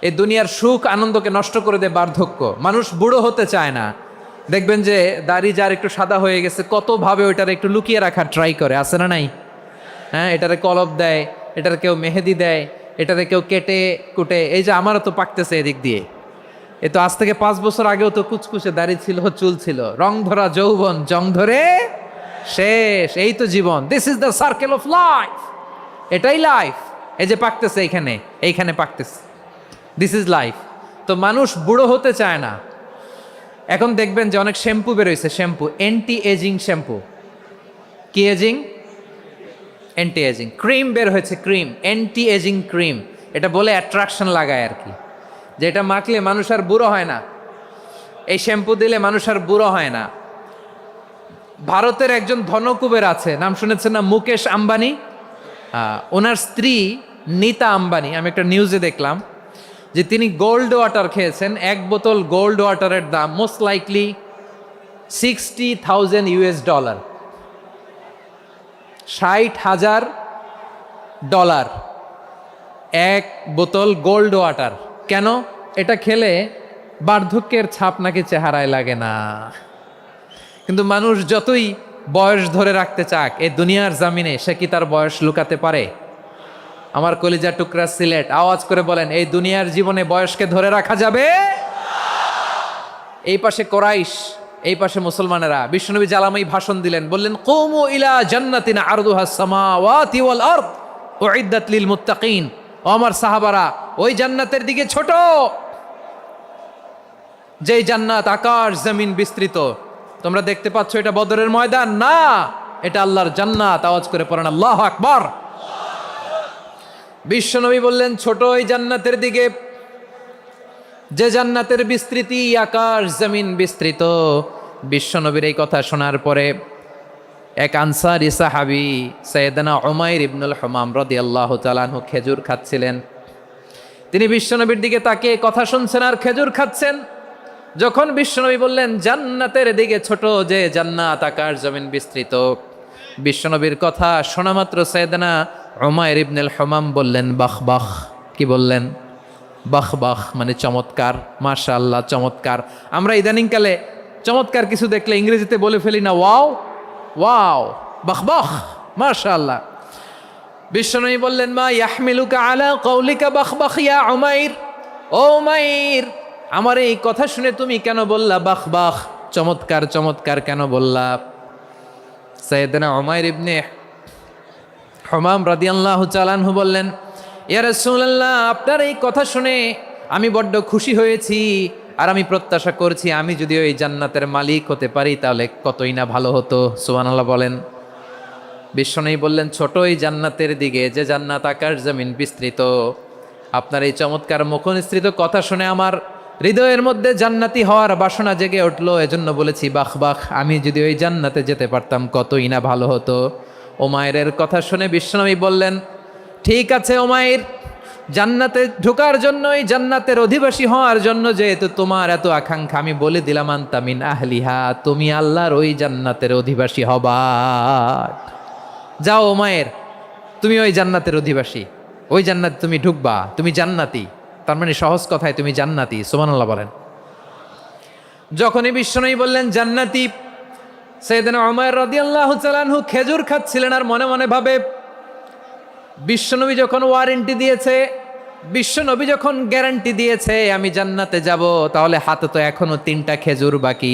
এই দুনিয়ার সুখ আনন্দকে নষ্ট করে দেয় বার্ধক্য। মানুষ বুড়ো হতে চায় না। দেখবেন যে দাড়ি যার একটু সাদা হয়ে গেছে কতভাবে ওইটার একটু লুকিয়ে রাখার ট্রাই করে, আছে না নাই? হ্যাঁ, এটারে কলপ দেয়, এটার কেউ মেহেদি দেয়, এটারে কেউ কেটে কুটে। এই যে আমারও তো পাকতেছে এদিক দিয়ে, এ তো আজ থেকে 5 বছর আগেও তো কুচকুচে দাড়ি ছিল, চুল ছিল, রং ধরা যৌবন জং ধরে শেষ। এই তো জীবন, this is the circle of life. এটাই লাইফ। এই যে পাকতেছে এইখানে পাকতেছে, দিস ইজ লাইফ। তো মানুষ বুড়ো হতে চায় না। এখন দেখবেন যে অনেক শ্যাম্পু বেরোইছে, শ্যাম্পু অ্যান্টি এজিং শ্যাম্পু। কি এজিং? Anti ageing. ক্রিম বের হয়েছে, ক্রিম অ্যান্টি এজিং ক্রিম। এটা বলে অ্যাট্রাকশন লাগায় আর কি, যে এটা মাখলে মানুষ আর বুড়ো হয় না, এই শ্যাম্পু দিলে মানুষ আর বুড়ো হয় না। ভারতের একজন ধনকুবের আছে, নাম শুনেছেন না? মুকেশ আম্বানি। ওনার স্ত্রী নীতা আম্বানি, আমি একটা নিউজে দেখলাম যে তিনি গোল্ড ওয়াটার খেয়েছেন। 1 বোতল গোল্ড ওয়াটারের দাম মোস্ট লাইকলি $60,000, $60,000 1 বোতল গোল্ড ওয়াটার। কেন? এটা খেলে বার্ধক্যের ছাপ নাকি চেহারায় লাগে না। কিন্তু মানুষ যতই বয়স ধরে রাখতে চাক এই দুনিয়ার জামিনে, সে কি তার বয়স লুকাতে পারে? আমার কলিজা টুকরা সিলেট, আওয়াজ করে বলেন, এই দুনিয়ার জীবনে বয়সকে ধরে রাখা যাবে? এই পাশে কোরাইশ, এই পাশে মুসলমানেরা। বিশ্বনবী জালামাই ভাষণ দিলেন, বললেন, কুমু ইলা জান্নাতিন আরদুহাস সামাওয়াতি ওয়াল আরদ উইদ্দাত লিল মুত্তাকিন। ও আমার সাহাবারা, ওই জান্নাতের দিকে ছোট, যেই জান্নাত আকাশ জমিন বিস্তৃত। তোমরা দেখতে পাচ্ছ এটা বদরের ময়দান না, এটা আল্লাহর জান্নাত। আওয়াজ করে পড়েন আল্লাহু আকবার। বিশ্বনবী বললেন, ছোট ওই জান্নাতের দিকে, যে জান্নাতের বিস্তৃতি আকাশ জমিন বিস্তৃত। বিশ্বনবীর এই কথা শোনার পরে এক আনসারী সাহাবী সাইয়েদনা উমাইর ইবনুল হুমাম রাদিয়াল্লাহু তাআলা আনহু খেজুর খাচ্ছিলেন। তিনি বিশ্বনবীর দিকে তাকিয়ে কথা শুনছেন আর খেজুর খাচ্ছেন। যখন বিশ্বনবী বললেন জান্নাতের দিকে ছোট, যে জান্নাত আকাশ জমিন বিস্তৃত, বিশ্বনবীর কথা শোনা মাত্র সাইয়েদনা উমাইর ইবনুল হুমাম বললেন বাহ বাহ। কি বললেন? বাহ বাহ, মানে চমৎকার, মাশাআল্লাহ, চমৎকার। আমরা ইদানিংকালে চমৎকার কিছু দেখলে ইংরেজিতে বলে ফেলি না, ওয়াও ওয়াও, বাহ বাহ, মাশাআল্লাহ। বিশ্বনবী বললেন, মা ইয়াহমিলুকা আলা কওলিকা বাহ বাহ ইয়া উমাইর। ও উমাইর, আমার এই কথা শুনে তুমি কেন বললা বাহ বাহ, চমৎকার চমৎকার কেন বললা? সাইয়েদনা উমাইর ইবনে হুমাম রাদিয়াল্লাহু তাআলা আনহু বললেন, ইয়া রাসূলুল্লাহ, আপনার এই কথা শুনে আমি বড্ড খুশি হয়েছি, আর আমি প্রত্যাশা করছি আমি যদি ওই জান্নাতের মালিক হতে পারি তাহলে কতই না ভালো হতো। সুবহানাল্লাহ বলেন। বিশ্বনবী বললেন, ছোট ওই জান্নাতের দিকে, যে জান্নাত আকাশ জমিন বিস্তৃত। আপনার এই চমৎকার মুখনিসৃত কথা শুনে আমার হৃদয়ের মধ্যে জান্নাতি হওয়ার বাসনা জেগে উঠলো, এজন্য বলেছি বাহ বাহ, আমি যদি ওই জান্নাতে যেতে পারতাম কতই না ভালো হতো। উমাইরের কথা শুনে বিশ্বনবী বললেন, ঠিক আছে উমাইর, জান্নাতে ঢোকার জন্য, এই জান্নাতের অধিবাসী হওয়ার জন্য যেহেতু তোমার এত আকাঙ্ক্ষা, আমি বলে দিলাম আনতা মিন আহলিহা, তুমি আল্লাহর ওই জান্নাতের অধিবাসী হবা। যাও উমাইর, তুমি ওই জান্নাতের অধিবাসী, ওই জান্নাতে তুমি ঢুকবা, তুমি জান্নাতি। তার মানে সহজ কথায় তুমি জান্নাতি। সুবহানাল্লাহ বলেন। যখনই বিশ্বনবী বললেন জান্নাতি, সাইয়েদনা উমাইর রাদিয়াল্লাহু তাআলা আনহু খেজুর খাচ্ছিলেন আর মনে মনে ভাবে, বিশ্বনবী যখন ওয়ারেন্টি দিয়েছে, বিশ্বনবী যখন গ্যারান্টি দিয়েছে আমি জান্নাতে যাব, তাহলে হাতে তো এখনো 3টা খেজুর বাকি।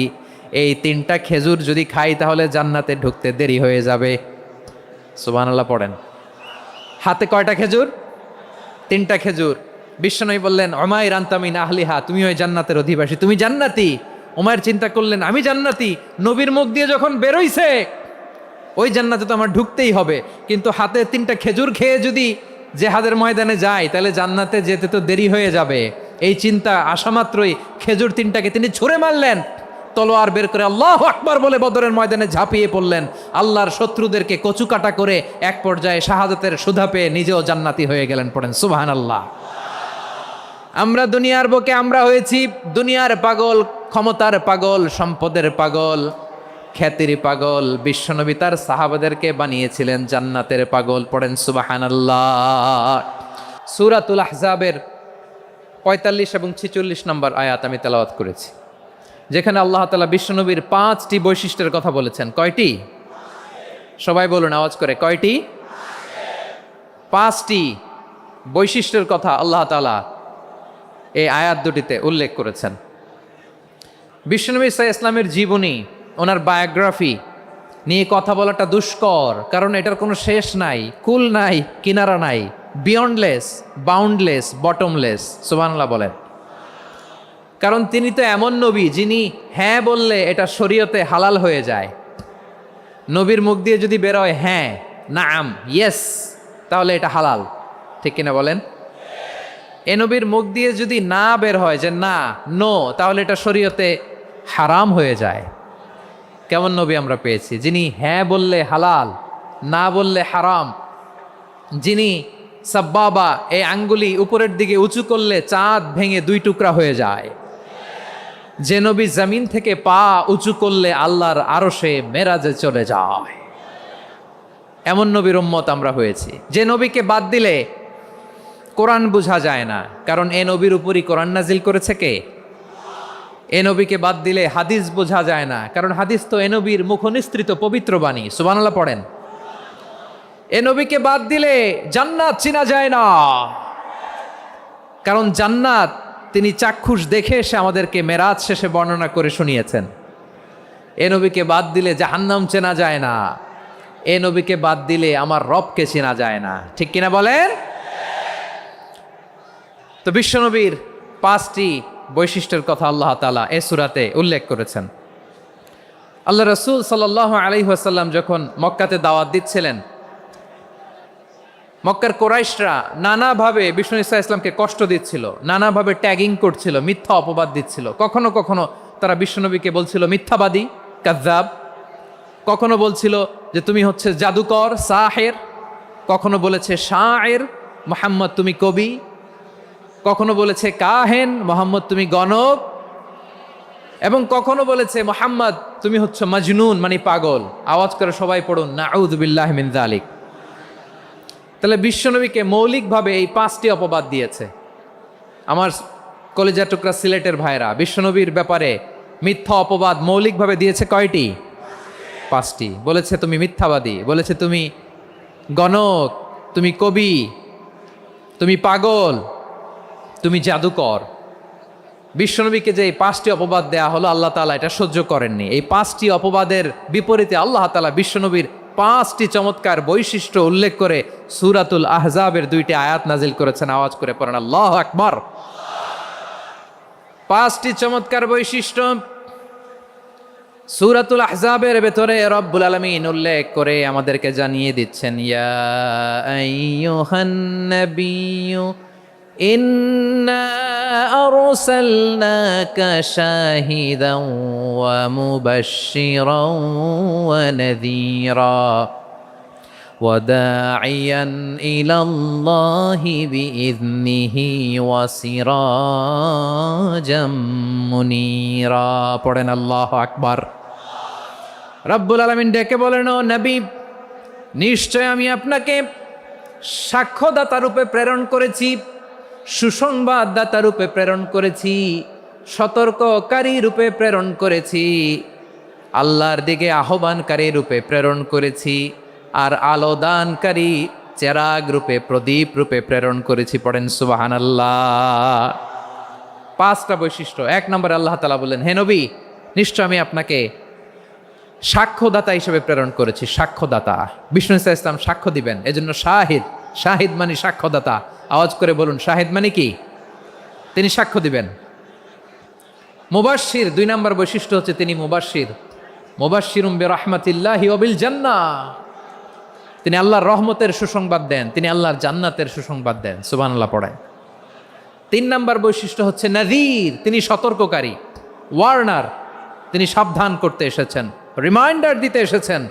এই 3টা খেজুর যদি খাই তাহলে জান্নাতে ঢুকতে দেরি হয়ে যাবে। সুবহানাল্লাহ পড়েন। হাতে কয়টা খেজুর? 3টা খেজুর। বিশ্বনবী বললেন, উমাইর আনতা মিন আহলিহা, তুমি ওই জান্নাতের অধিবাসী, তুমি জান্নাতি। উমাইর চিন্তা করলেন, আমি জান্নাতি, নবীর মুখ দিয়ে যখন বেরোইছে ওই জান্নাতে তো আমার ঢুকতেই হবে, কিন্তু হাতে 3টা খেজুর খেয়ে যদি জেহাদের ময়দানে যাই তাহলে জান্নাতে যেতে তো দেরি হয়ে যাবে। এই চিন্তা আসা মাত্রই খেজুর 3টাকে তিনি ছুঁড়ে মারলেন, তলোয়ার বের করে আল্লাহু আকবার বলে বদরের ময়দানে ঝাঁপিয়ে পড়লেন। আল্লাহর শত্রুদেরকে কচুকাটা করে এক পর্যায়ে শাহাদাতের সুধা পেয়ে নিজেও জান্নাতি হয়ে গেলেন। পড়েন সুবহানাল্লাহ। আমরা দুনিয়ার বুকে আমরা হয়েছি দুনিয়ার পাগল, ক্ষমতার পাগল, সম্পদের পাগল, খ্যাতির পাগল। বিশ্বনবী তার সাহাবাদেরকে বানিয়েছিলেন জান্নাতের পাগল। পড়েন সুবহানাল্লাহ। সূরাতুল আহজাবের 45 এবং 46 নম্বর আয়াত আমি তেলাওয়াত করেছি, যেখানে আল্লাহ তাআলা বিশ্বনবীর 5টি বৈশিষ্ট্যের কথা বলেছেন। কয়টি? সবাই বলুন আওয়াজ করে, কয়টি? 5টি বৈশিষ্ট্যের কথা আল্লাহ তাআলা এই আয়াত দুটিতে উল্লেখ করেছেন। বিশ্বনবী সাল্লাল্লাহু আলাইহি ইসলামের জীবনী, ওনার বায়োগ্রাফি নিয়ে কথা বলাটা দুষ্কর, কারণ এটার কোনো শেষ নাই, কুল নাই, কিনারা নাই, বিয়ন্ডলেস, বাউন্ডলেস, বটমলেস। সুবহানাল্লাহ বলেন। কারণ তিনি তো এমন নবী যিনি হ্যাঁ বললে এটা শরীয়তে হালাল হয়ে যায়। নবীর মুখ দিয়ে যদি বেরোয় হ্যাঁ, নাম, ইয়েস, তাহলে এটা হালাল। ঠিক কিনা বলেন? এ নবীর মুখ দিয়ে যদি না বের হয় যে না, নো, তাহলে এটা শরীয়তে হারাম হয়ে যায়। কেমন নবী আমরা পেয়েছি, যিনি হ্যাঁ বললে হালাল, না বললে হারাম, যিনি সাব্বাবা, এই আঙ্গুলি উপরের দিকে উঁচু করলে চাঁদ ভেঙে 2 টুকরা হয়ে যায়, যে নবী জমিন থেকে পা উঁচু করলে আল্লাহর আরশে মেরাজে চলে যায়, এমন নবীর উম্মত আমরা হয়েছি। যে নবীকে বাদ দিলে কোরআন বোঝা যায় না, কারণ এ নবীর উপরই কোরআন নাজিল করেছে কে? এ নবীকে বাদ দিলে হাদিস বোঝা যায় না, কারণ হাদিস তো এ নবীর মুখনিসৃত পবিত্র বাণী। সুবহানাল্লাহ পড়েন। এ নবীকে বাদ দিলে জান্নাত চিনা যায় না, কারণ জান্নাত তিনি চাক্ষুষ দেখে এসে আমাদেরকে মেরাজ শেষে বর্ণনা করে শুনিয়েছেন। এ নবীকে বাদ দিলে জাহান্নাম চেনা যায় না, এ নবীকে বাদ দিলে আমার রবকে চেনা যায় না। ঠিক কিনা বলেন? তো বিশ্বনবীর 5টি বৈশিষ্ট্যের কথা আল্লাহ তাআলা এই সূরাতে উল্লেখ করেছেন। আল্লাহ রাসূল সাল্লাল্লাহু আলাইহি ওয়াসাল্লাম যখন মক্কাতে দাওয়াত দিচ্ছিলেন, মক্কার কোরাইশরা নানাভাবে বিষ্ণু ঈসা ইসলামকে কষ্ট দিচ্ছিল, নানাভাবে ট্যাগিং করছিল, মিথ্যা অপবাদ দিচ্ছিল। কখনো কখনো তারা বিশ্বনবীকে বলছিল মিথ্যাবাদী, কাযযাব। কখনো বলছিল যে তুমি হচ্ছে জাদুকর, সাহের। কখনো বলেছে শায়ের, মুহাম্মদ তুমি কবি। কখনো বলেছে কাহেন, মোহাম্মদ তুমি গণক। এবং কখনো বলেছে মুহাম্মদ তুমি হচ্ছে মাজনুন, মানে পাগল। আওয়াজ করে সবাই পড়ুন নাউযু বিল্লাহি মিন যালিক। তাহলে বিশ্বনবীকে মৌলিকভাবে এই 5টি অপবাদ দিয়েছে। আমার কলেজা টুকরা সিলেটের ভাইরা, বিশ্বনবীর ব্যাপারে মিথ্যা অপবাদ মৌলিকভাবে দিয়েছে কয়টি? 5টি। বলেছে তুমি মিথ্যাবাদী, বলেছে তুমি গণক, তুমি কবি, তুমি পাগল, তুমি জাদুকর। বিশ্বনবীকে যে এই 5টি অপবাদ দেয়া হলো, আল্লাহ তাআলা এটা সহ্য করেননি। এই 5টি অপবাদের বিপরীতে আল্লাহ তাআলা বিশ্বনবীর 5টি চমৎকার বৈশিষ্ট্য উল্লেখ করে সূরাতুল আহজাবের 2টি আয়াত নাজিল করেছেন। আওয়াজ করে পড়েন আল্লাহু আকবার। 5টি চমৎকার বৈশিষ্ট্য সূরাতুল আহজাবের ভেতরে রব্বুল আলামিন উল্লেখ করে আমাদেরকে জানিয়ে দিচ্ছেন, ইয়া আইয়ুহান নাবিয়্যু ইন্না আরসালনাকা শাহিদান ওয়া মুবাশশিরান ওয়া নাযীরা ওয়া দাঈয়ান ইলাল্লাহি বিইযনিহি ওয়া সিরাজাম মুনীরা। পড়েন আল্লাহু আকবার। রব্বুল আলামিন ডেকে বলেন, ও নবী, নিশ্চয় আমি আপনাকে সাক্ষ্যদাতা রূপে প্রেরণ করেছি, সুসংবাদদাতা রূপে প্রেরণ করেছি, সতর্ককারী রূপে প্রেরণ করেছি, আল্লাহর দিকে আহ্বানকারী রূপে প্রেরণ করেছি, আর আলোদানকারী চেরাগ রূপে, প্রদীপ রূপে প্রেরণ করেছি। পড়েন সুবহানাল্লাহ। 5টা বৈশিষ্ট্য। 1 নম্বরে আল্লাহ তাআলা বললেন, হে নবী, নিশ্চয় আমি আপনাকে সাক্ষ্যদাতা হিসেবে প্রেরণ করেছি। সাক্ষ্যদাতা, বিষ্ণু ঈসা ইসলাম সাক্ষ্য দিবেন, এজন্য শাহিদ। শাহিদ মানে সাক্ষ্যদাতা। আওয়াজ করে বলুন, শাহিদ মানে কি? তিনি সাক্ষ্য দিবেন। মুবাশশির, 2 নম্বর বৈশিষ্ট্য হচ্ছে তিনি মুবাশশির। মুবাশশিরুম বিরহমাতিল্লাহি ওয়া বিল জান্নাহ। তিনি আল্লাহর রহমতের সুসংবাদ দেন, তিনি আল্লাহর জান্নাতের সুসংবাদ দেন। সুবহানাল্লাহ পড়েন। 3 নম্বর বৈশিষ্ট্য হচ্ছে নাযীর, তিনি সতর্ককারী, ওয়ার্নার। তিনি সাবধান করতে এসেছেন, রিমাইন্ডার দিতে এসেছেন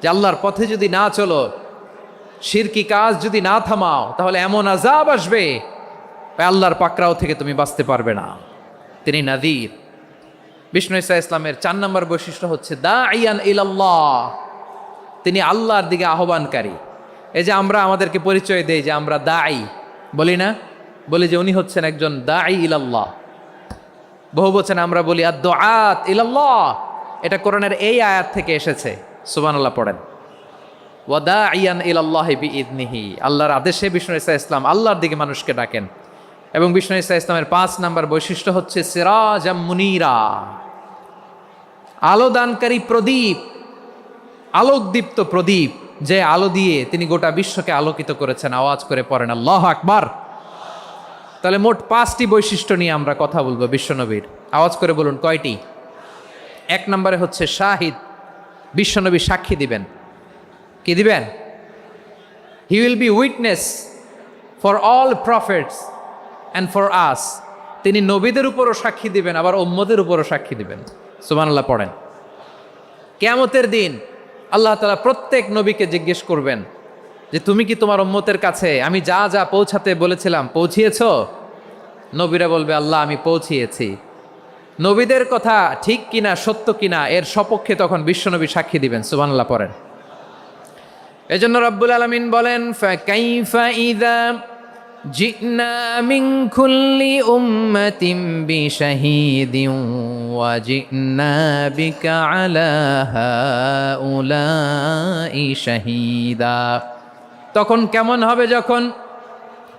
যে আল্লাহর পথে যদি না চলো, শিরকি কাজ যদি না থামাও, তাহলে এমন আযাব আসবে আল্লাহর পাকড়াও থেকে তুমি বাঁচতে পারবে না। তিনি নাযীর। বিষ্ণু ঈসা ইসলামের 4 নম্বর বৈশিষ্ট্য হচ্ছে দাঈয়ান ইলাল্লাহ, তিনি আল্লাহর দিকে আহ্বানকারী। এই যে আমরা আমাদেরকে পরিচয় দেই যে আমরা দাঈ, বলি না বলি যে উনি হচ্ছেন একজন দাঈ ইলাল্লাহ। বহু বচনে আমরা বলি আদ-দুআত ইলাল্লাহ। এটা কোরআনের এই আয়াত থেকে এসেছে। সুবহানাল্লাহ পড়েন। ওয়া দাঈয়ান ইলাল্লাহি বিইذনিহি, আল্লাহর আদেশে বিষ্ণু ঈসা ইসলাম আল্লাহর দিকে মানুষকে ডাকেন। এবং বিষ্ণু ঈসা ইসলামের 5 নাম্বার বৈশিষ্ট্য হচ্ছে সিরাজাম মুনীরা, আলোদানকারী প্রদীপ, আলোকদীপ্ত প্রদীপ, যে আলো দিয়ে তিনি গোটা বিশ্বকে আলোকিত করেছেন। আওয়াজ করে পড়েন আল্লাহু আকবার। তাহলে মোট 5টি বৈশিষ্ট্য নিয়ে আমরা কথা বলবো বিশ্বনবীর। আওয়াজ করে বলুন কয়টি? 1 নম্বরে হচ্ছে শাহিদ, বিশ্বনবী সাক্ষী দিবেন। কি দিবেন? He will be witness for all prophets and for us. তিনি নবীদের উপরও সাক্ষী দিবেন, আবার উম্মতের উপরও সাক্ষী দিবেন। সুবহানাল্লাহ পড়েন। কিয়ামতের দিন আল্লাহ তাআলা প্রত্যেক নবীকে জিজ্ঞেস করবেন যে তুমি কি তোমার উম্মতের কাছে আমি যা যা পৌঁছাতে বলেছিলাম পৌঁছিয়েছো? নবীরা বলবে আল্লাহ আমি পৌঁছিয়েছি। নবীদের কথা ঠিক কিনা, সত্য কিনা, এর সপক্ষে তখন বিশ্বনবী সাক্ষী দিবেন। সুবহানাল্লাহ পড়েন। এজন্য রব্বুল আলামিন বলেন ফাকাইফা ইযা জিনা মিন কুল্লি উম্মাতিন বিশাহিদিন ওয়া জিনা বিকা আলা হাউলাই শাহীদা। তখন কেমন হবে যখন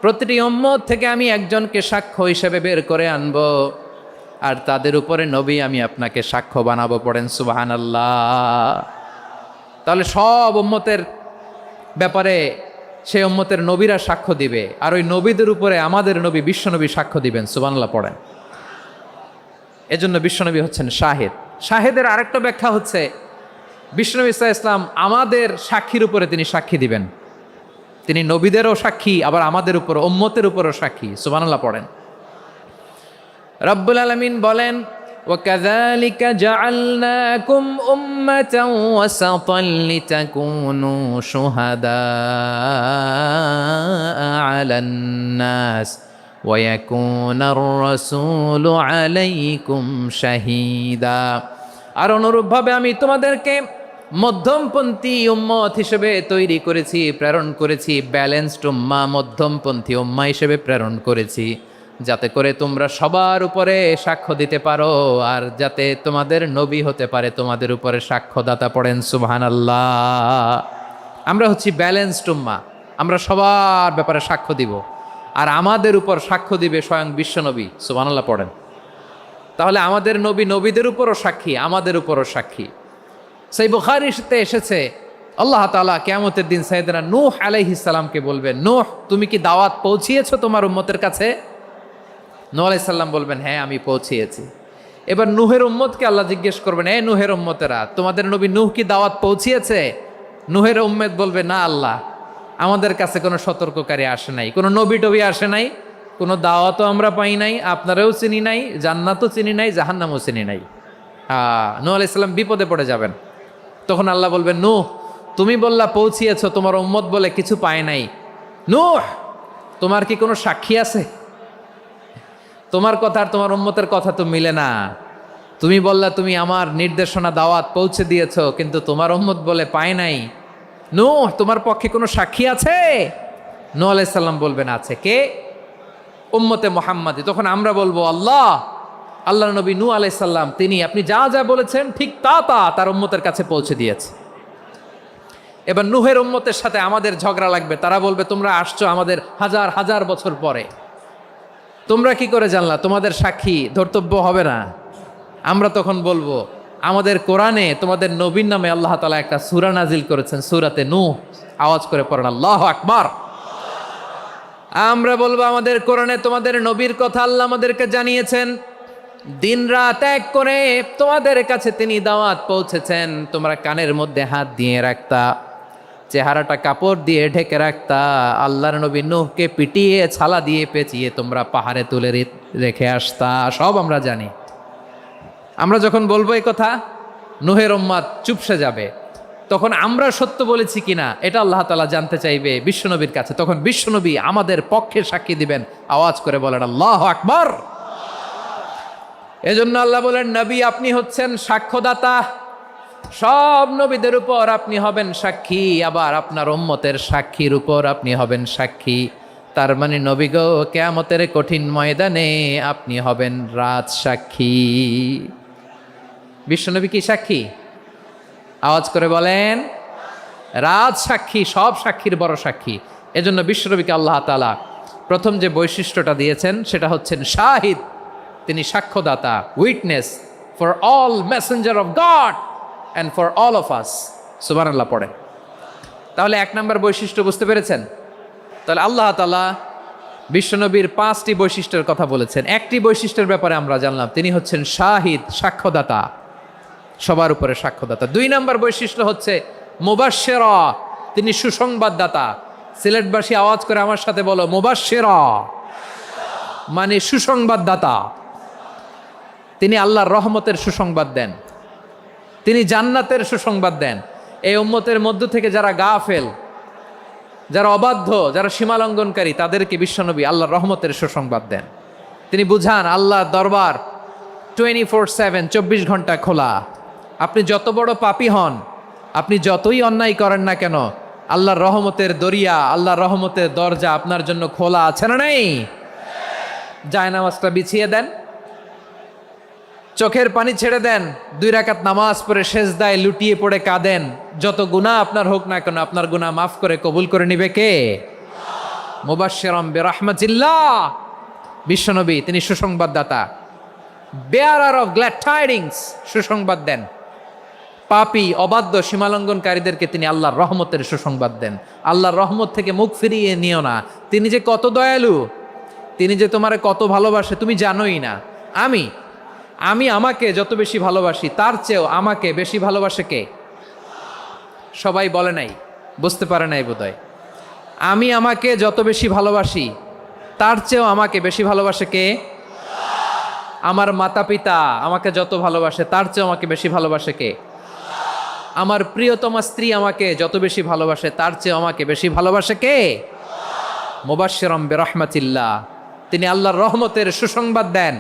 প্রতিটি উম্মত থেকে আমি একজনকে সাক্ষ্য হিসেবে বের করে আনব, আর তাদের উপরে নবী আমি আপনাকে সাক্ষ্য বানাবো। পড়েন সুবহানাল্লাহ। তাহলে সব উম্মতের ব্যাপারে সেই উম্মতের নবীরা সাক্ষ্য দিবে, আর ওই নবীদের উপরে আমাদের নবী বিশ্বনবী সাক্ষ্য দিবেন। সুবহানাল্লাহ পড়েন। এজন্য বিশ্বনবী হচ্ছেন শাহেদ। শাহেদের আরেকটা ব্যাখ্যা হচ্ছে বিশ্বনবী সাল্লাল্লাহু আলাইহি ওয়াসাল্লাম আমাদের সাক্ষীর উপরে তিনি সাক্ষী দিবেন। তিনি নবীদেরও সাক্ষী, আবার আমাদের উপর উম্মতের উপরও সাক্ষী। সুবহানাল্লাহ পড়েন। রব্বুল আলামিন বলেন وَكَذَلِكَ جَعَلْنَاكُمْ أُمَّةً وَسَطًا لِتَكُونُوا شُهَدَاءَ عَلَى النَّاسِ وَيَكُونَ الرَّسُولُ عَلَيْكُمْ شَهِيدًا। আর অনুরূপভাবে আমি তোমাদেরকে মধ্যমপন্থী উম্মত হিসেবে তৈরি করেছি, প্রেরণ করেছি। ব্যালেন্সড উম্মাহ, মধ্যমপন্থী উম্মাহ হিসেবে প্রেরণ করেছি, যাতে করে তোমরা সবার উপরে সাক্ষ্য দিতে পারো, আর যাতে তোমাদের নবী হতে পারে তোমাদের উপরে সাক্ষ্যদাতা। পড়েন সুবহানাল্লাহ। আমরা হচ্ছি ব্যালেন্সড উম্মাহ, আমরা সবার ব্যাপারে সাক্ষ্য দিব, আর আমাদের উপর সাক্ষ্য দিবে স্বয়ং বিশ্বনবী। সুবহানাল্লাহ পড়েন। তাহলে আমাদের নবী নবীদের উপরও সাক্ষী, আমাদের উপরও সাক্ষী। সেই বুখারীতে এসেছে আল্লাহ তাআলা কিয়ামতের দিন সাইয়েদনা নূহ আলাইহিস সালামকে বলবেন, নূহ তুমি কি দাওয়াত পৌঁছিয়েছো তোমার উম্মতের কাছে? নূহ আলাইহিস সালাম বলবেন হ্যাঁ আমি পৌঁছিয়েছি। এবার নূহের উম্মতকে আল্লাহ জিজ্ঞেস করবেন, এ নূহের উম্মতেরা তোমাদের নবী নূহ কি দাওয়াত পৌঁছিয়েছে? নূহের উম্মত বলবে না আল্লাহ, আমাদের কাছে কোনো সতর্ককারী আসে নাই, কোনো নবী টবি আসে নাই, কোনো দাওয়াতও আমরা পাই নাই, আপনারাও চিনি নাই, জান্নাতও চিনি নাই, জাহান্নামও চিনি নাই। নূহ আলাইহিস সালাম বিপদে পড়ে যাবেন। তখন আল্লাহ বলবেন নূহ তুমি বললা পৌঁছিয়েছো, তোমার উম্মত বলে কিছু পায় নাই। নূহ তোমার কি কোনো সাক্ষী আছে? তোমার কথা আর তোমার উম্মতের কথা তো মিলে না। তুমি বললা তুমি আমার নির্দেশনা দাওয়াত পৌঁছে দিয়েছো, কিন্তু তোমার উম্মত বলে পায় নাই। নূহ তোমার পক্ষে কোনো সাক্ষী আছে? নূহ আলাইহিস সালাম বলবেন আছে। কে? উম্মতে মুহাম্মাদি। তখন আমরা বলবো আল্লাহ, আল্লাহর নবী নূহ আলাইহিস সালাম তিনি আপনি যা যা বলেছেন ঠিক তা তার উম্মতের কাছে পৌঁছে দিয়েছে। এবার নূহের উম্মতের সাথে আমাদের ঝগড়া লাগবে। তারা বলবে তোমরা আসছো আমাদের হাজার হাজার বছর পরে, তোমরা কি করে জানলা? তোমাদের সাক্ষী ধর্তব্য হবে না? আমরা তখন বলবো আমাদের কোরআনে তোমাদের নবীর নামে আল্লাহ তাআলা একটা সূরা নাজিল করেছেন, সূরাতে নূহ। আওয়াজ করে পড়েন আল্লাহু আকবার। আমরা বলবো আমাদের কোরআনে তোমাদের নবীর কথা আল্লাহ আমাদেরকে জানিয়েছেন, দিন রাত এক করে তোমাদের কাছে তিনি দাওয়াত পৌঁছেছেন। তোমরা কানের মধ্যে হাত দিয়ে রাখতা, চেহারাটা কাপড় দিয়ে ঢেকে রাখতা, আল্লাহর নবী নূহকে পিটিয়ে ছালা দিয়ে পেঁচিয়ে তোমরা পাহাড়ে তুলে রেখে আসতা। সব আমরা জানি। আমরা যখন বলবো এই কথা, নূহের উম্মত চুপসে যাবে। তখন আমরা সত্য বলেছি কিনা এটা আল্লাহ তাআলা জানতে চাইবে বিশ্বনবীর কাছে। তখন বিশ্বনবী আমাদের পক্ষে সাক্ষী দিবেন। আওয়াজ করে বলেন আল্লাহু আকবার। এজন্য আল্লাহ বলেন নবী আপনি হচ্ছেন সাক্ষ্যদাতা, সব নবীদের উপর আপনি হবেন সাক্ষী, আবার আপনার উম্মতের সাক্ষীর উপর আপনি হবেন সাক্ষী। তার মানে নবী গো, কিয়ামতের কঠিন ময়দানে আপনি হবেন রাজ সাক্ষী। বিশ্বনবী কি সাক্ষী? আওয়াজ করে বলেন, রাজ সাক্ষী, সব সাক্ষীর বড় সাক্ষী। এজন্য বিশ্বনবীকে আল্লাহ তাআলা প্রথম যে বৈশিষ্ট্যটা দিয়েছেন সেটা হচ্ছেন শাহিদ। তিনি সাক্ষ্যদাতা, witness for all messenger of God and for all of us. সুবহানাল্লাহ পড়ে। তাহলে এক নম্বর বৈশিষ্ট্য বুঝতে পেরেছেন? তাহলে আল্লাহ তাআলা বিশ্বনবীর 5টি বৈশিষ্ট্যের কথা বলেছেন। একটি বৈশিষ্ট্যের ব্যাপারে আমরা জানলাম, তিনি হচ্ছেন শাহিদ, সাক্ষ্যদাতা, সবার উপরে সাক্ষ্যদাতা। 2 নম্বর বৈশিষ্ট্য হচ্ছে মুবাশশিরা, তিনি সুসংবাদদাতা। সিলেটবাসী আওয়াজ করে আমার সাথে বলো, মুবাশশিরা মানে সুসংবাদদাতা। তিনি আল্লাহর রহমতের সুসংবাদ দেন, তিনি জান্নাতের সুসংবাদ দেন। এই উম্মতের মধ্য থেকে যারা গাফেল, যারা অবাধ্য, যারা সীমালঙ্ঘনকারী, তাদেরকে বিশ্বনবী আল্লাহর রহমতের সুসংবাদ দেন। তিনি বুঝান আল্লাহর দরবার 24/7, 24 ঘন্টা খোলা। আপনি যত বড় পাপী হন, আপনি যতই অন্যায় করেন না কেন, আল্লাহর রহমতের দরিয়া, আল্লাহর রহমতের দরজা আপনার জন্য খোলা আছে না নেই? জায়নামাজটা বিছিয়ে দেন, চোখের পানি ছেড়ে দেন, 2 রাকাত নামাজ পড়ে সেজদায় লুটিয়ে পড়ে কাঁদেন। যত গুনাহ আপনার হোক না কেন, আপনার গুনাহ মাফ করে কবুল করে নিবে কে? মুবাশশিরাম বিরাহমাতিল্লাহ। বিশ্বনবী তিনি সুসংবাদদাতা, বেয়ারার অফ গ্ল্যাড টাইডিংস, সুসংবাদ দেন। পাপী, অবাধ্য, সীমালঙ্ঘনকারীদেরকে তিনি আল্লাহর রহমতের সুসংবাদ দেন। আল্লাহর রহমত থেকে মুখ ফিরিয়ে নিও না। তিনি যে কত দয়ালু, তিনি যে তোমারে কত ভালোবাসে তুমি জানোই না। আমি আমাকে যত বেশি ভালোবাসি, তার চেয়েও আমাকে বেশি ভালোবাসে কে? সবাই বলে নাই, বুঝতে পারে নাই বোধহয়। আমি আমাকে যত বেশি ভালোবাসি, তার চেয়েও আমাকে বেশি ভালোবাসে কে? আমার মাতা পিতা আমাকে যত ভালোবাসে, তার চেয়েও আমাকে বেশি ভালোবাসে কে? আমার প্রিয়তমা স্ত্রী আমাকে যত বেশি ভালোবাসে, তার চেয়েও আমাকে বেশি ভালোবাসে কে? মুবাশশিরাম বিরাহমাতিল্লাহ, তিনি আল্লাহর রহমতের সুসংবাদ দেন।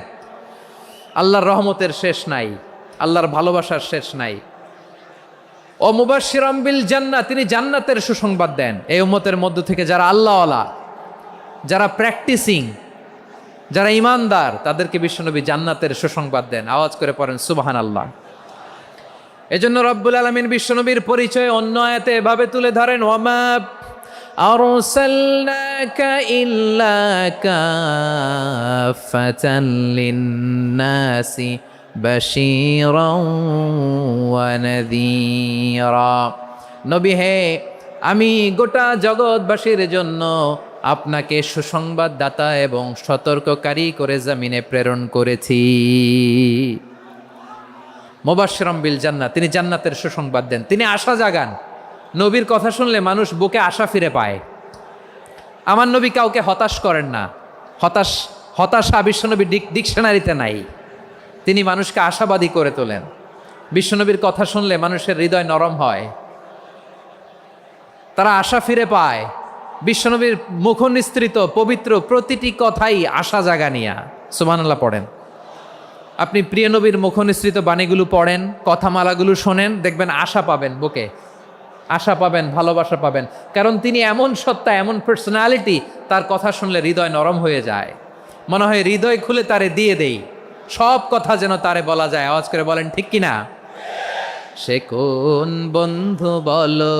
আল্লাহর রহমতের শেষ নাই, আল্লাহর ভালোবাসার শেষ নাই। ও মুবাশশিরাম বিল জান্নাহ, তিনি জান্নাতের সুসংবাদ দেন। এই উম্মতের মধ্য থেকে যারা আল্লাহওয়ালা, যারা প্র্যাকটিসিং, যারা ইমানদার, তাদেরকে বিশ্বনবী জান্নাতের সুসংবাদ দেন। আওয়াজ করে পড়েন সুবহানাল্লাহ। এজন্য রব্বুল আলামিন বিশ্বনবীর পরিচয় অন্য আয়াতে এভাবে তুলে ধরেন, ওয়ামা আরসালনাকা ইল্লা কাফাতান লিন্নাসি বাশীরাও ওয়া নাযীরা। নবী হে, আমি গোটা জগৎবাসীর জন্য আপনাকে সুসংবাদদাতা এবং সতর্ককারী করে জমিনে প্রেরণ করেছি। মুবাশশিরাম বিল জান্নাহ, তিনি জান্নাতের সুসংবাদ দেন, তিনি আশা জাগান। নবীর কথা শুনলে মানুষ বুকে আশা ফিরে পায়। আমার নবী কাউকে হতাশ করেন না। হতাশা বিশ্বনবীর ডিকশনারিতে নাই। তিনি মানুষকে আশাবাদী করে তোলেন। বিশ্বনবীর কথা শুনলে মানুষের হৃদয় নরম হয়, তারা আশা ফিরে পায়। বিশ্বনবীর মুখ নিঃসৃত পবিত্র প্রতিটি কথাই আশা জাগানিয়া। সুবহানাল্লাহ পড়েন। আপনি প্রিয় নবীর মুখ নিঃসৃত বাণীগুলো পড়েন, কথামালাগুলো শোনেন, দেখবেন আশা পাবেন, বুকে আশা পাবেন, ভালোবাসা পাবেন। কারণ তিনি এমন সত্তা, এমন পার্সোনালিটি, তার কথা শুনলে হৃদয় নরম হয়ে যায়। মনে হয় হৃদয় খুলে তারে দিয়ে দেই, সব কথা যেন তারে বলা যায়। আওয়াজ করে বলেন ঠিক কিনা? সে কোন বন্ধু বলো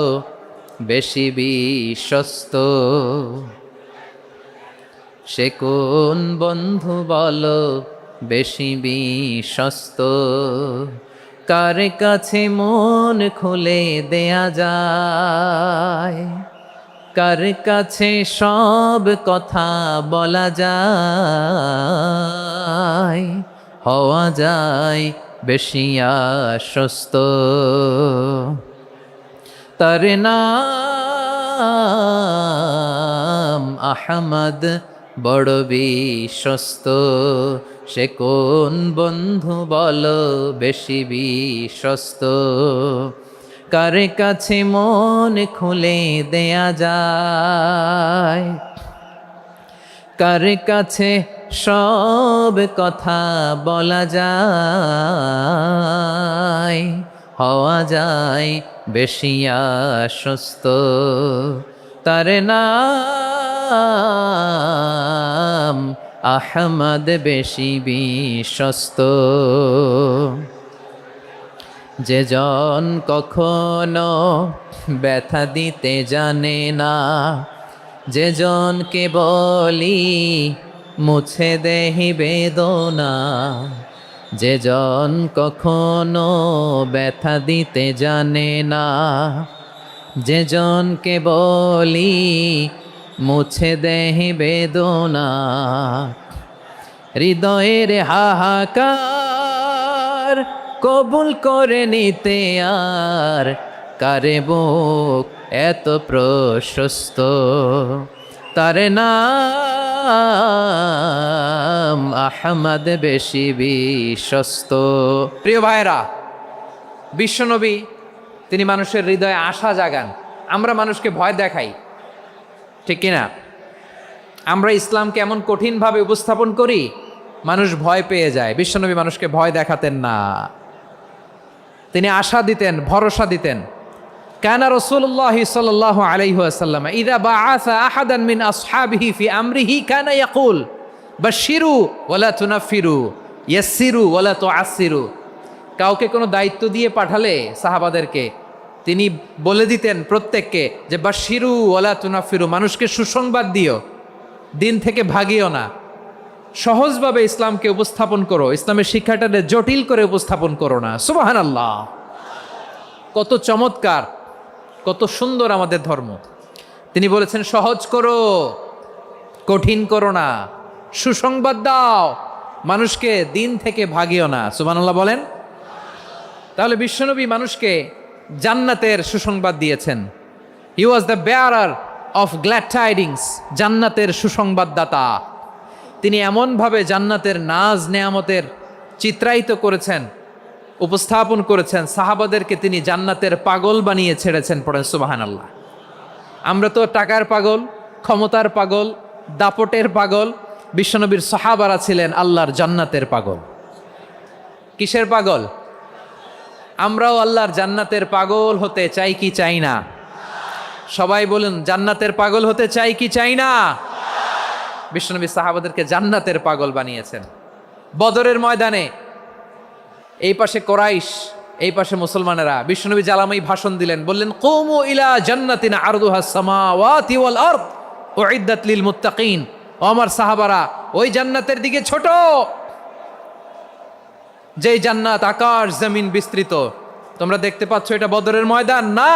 বেশি বিশ্বস্ত, সে কোন বন্ধু বলো বেশি বিশ্বস্ত, কার কাছে মন খুলে দেয়া যায়, কার কাছে সব কথা বলা যায়, হওয়া যায় বেশি আশ্বস্ত। তার নাম আহমদ, বড় বিশ্বস্ত। সে কোন বন্ধু বলো বেশি বিশ্বস্ত, কার কাছে মন খুলে দেয়া যায়, কার কাছে সব কথা বলা যায়, হওয়া যায় বেশি আশ্বস্ত। তার নাম নাম আহমদ বেশি বিশ্বস্ত। যে জন কখনো ব্যথা দিতে জানে না, যে জনকে বলি মুছে দেহি বেদনা, যে জন কখনো ব্যথা দিতে জানে না, যে জনকে বলি মুছে দেহি বেদনা, হৃদয়ের হাহাকার কবুল করে নিতে আর কারে বুক এত প্রশস্ত। তার নাম আহমদ বেশি বিশ্বস্ত। প্রিয় ভাইরা, বিশ্বনবী তিনি মানুষের হৃদয়ে আশা জাগান। আমরা মানুষকে ভয় দেখাই, ঠিক কিনা? আমরা ইসলামকে এমন কঠিনভাবে উপস্থাপন করি, মানুষ ভয় পেয়ে যায়। বিশ্বনবী মানুষকে ভয় দেখাতেন না, তিনি আশা দিতেন, ভরসা দিতেন। কানা রাসূলুল্লাহ সাল্লাল্লাহু আলাইহি ওয়াসাল্লাম ইযা বাআসা আহাদান মিন আসহাবিহি ফি আমরিহি কানা ইয়াকুল বাশশিরু ওয়ালা তুনাফিরু ইয়াসসিরু ওয়ালা তুআসসিরু। কাউকে কোনো দায়িত্ব দিয়ে পাঠালে সাহাবাদেরকে তিনি বলে দিতেন প্রত্যেককে যে বাশশিরু ওয়ালা তুনাফিরু, মানুষকে সুসংবাদ দিও, দিন থেকে ভাগিও না। সহজভাবে ইসলামকে উপস্থাপন করো, ইসলামের শিক্ষাটাকে জটিল করে উপস্থাপন করো না। সুবহানাল্লাহ, কত চমৎকার, কত সুন্দর আমাদের ধর্ম। তিনি বলেছেন সহজ করো, কঠিন করো না, সুসংবাদ দাও, মানুষকে দিন থেকে ভাগিও না। সুবহানাল্লাহ বলেন। তাহলে বিশ্বনবী মানুষকে জান্নাতের সুসংবাদ দিয়েছেন। He was the bearer of glad tidings, জান্নাতের সুসংবাদদাতা। তিনি এমনভাবে জান্নাতের নাজ নেয়ামতের চিত্রায়িত করেছেন, উপস্থাপন করেছেন, সাহাবাদেরকে তিনি জান্নাতের পাগল বানিয়ে ছেড়েছেন। পড়েন সুবহানাল্লাহ। আমরা তো টাকার পাগল, ক্ষমতার পাগল, দাপটের পাগল। বিশ্বনবীর সাহাবারা ছিলেন আল্লাহর জান্নাতের পাগল। কিসের পাগল? আমরাও আল্লাহর জান্নাতের পাগল হতে চাই কি চাই না? সবাই বলুন, জান্নাতের পাগল হতে চাই কি চাই না? বিশ্বনবী সাহাবাদেরকে জান্নাতের পাগল বানিয়েছেন। বদরের ময়দানে এই পাশে কোরাইশ, এই পাশে মুসলমানেরা, বিশ্বনবী জ্বালামাই ভাষণ দিলেন, বললেন কুমু ইলা জান্নাতিন আরদুহাস সামাওয়াতি ওয়াল আরদ উইদ্দাত লিল মুত্তাকিন। ও আমার সাহাবারা, ওই জান্নাতের দিকে ছোট, যেই জান্নাত আকাশ জমিন বিস্তৃত। তোমরা দেখতে পাচ্ছ এটা বদরের ময়দান না,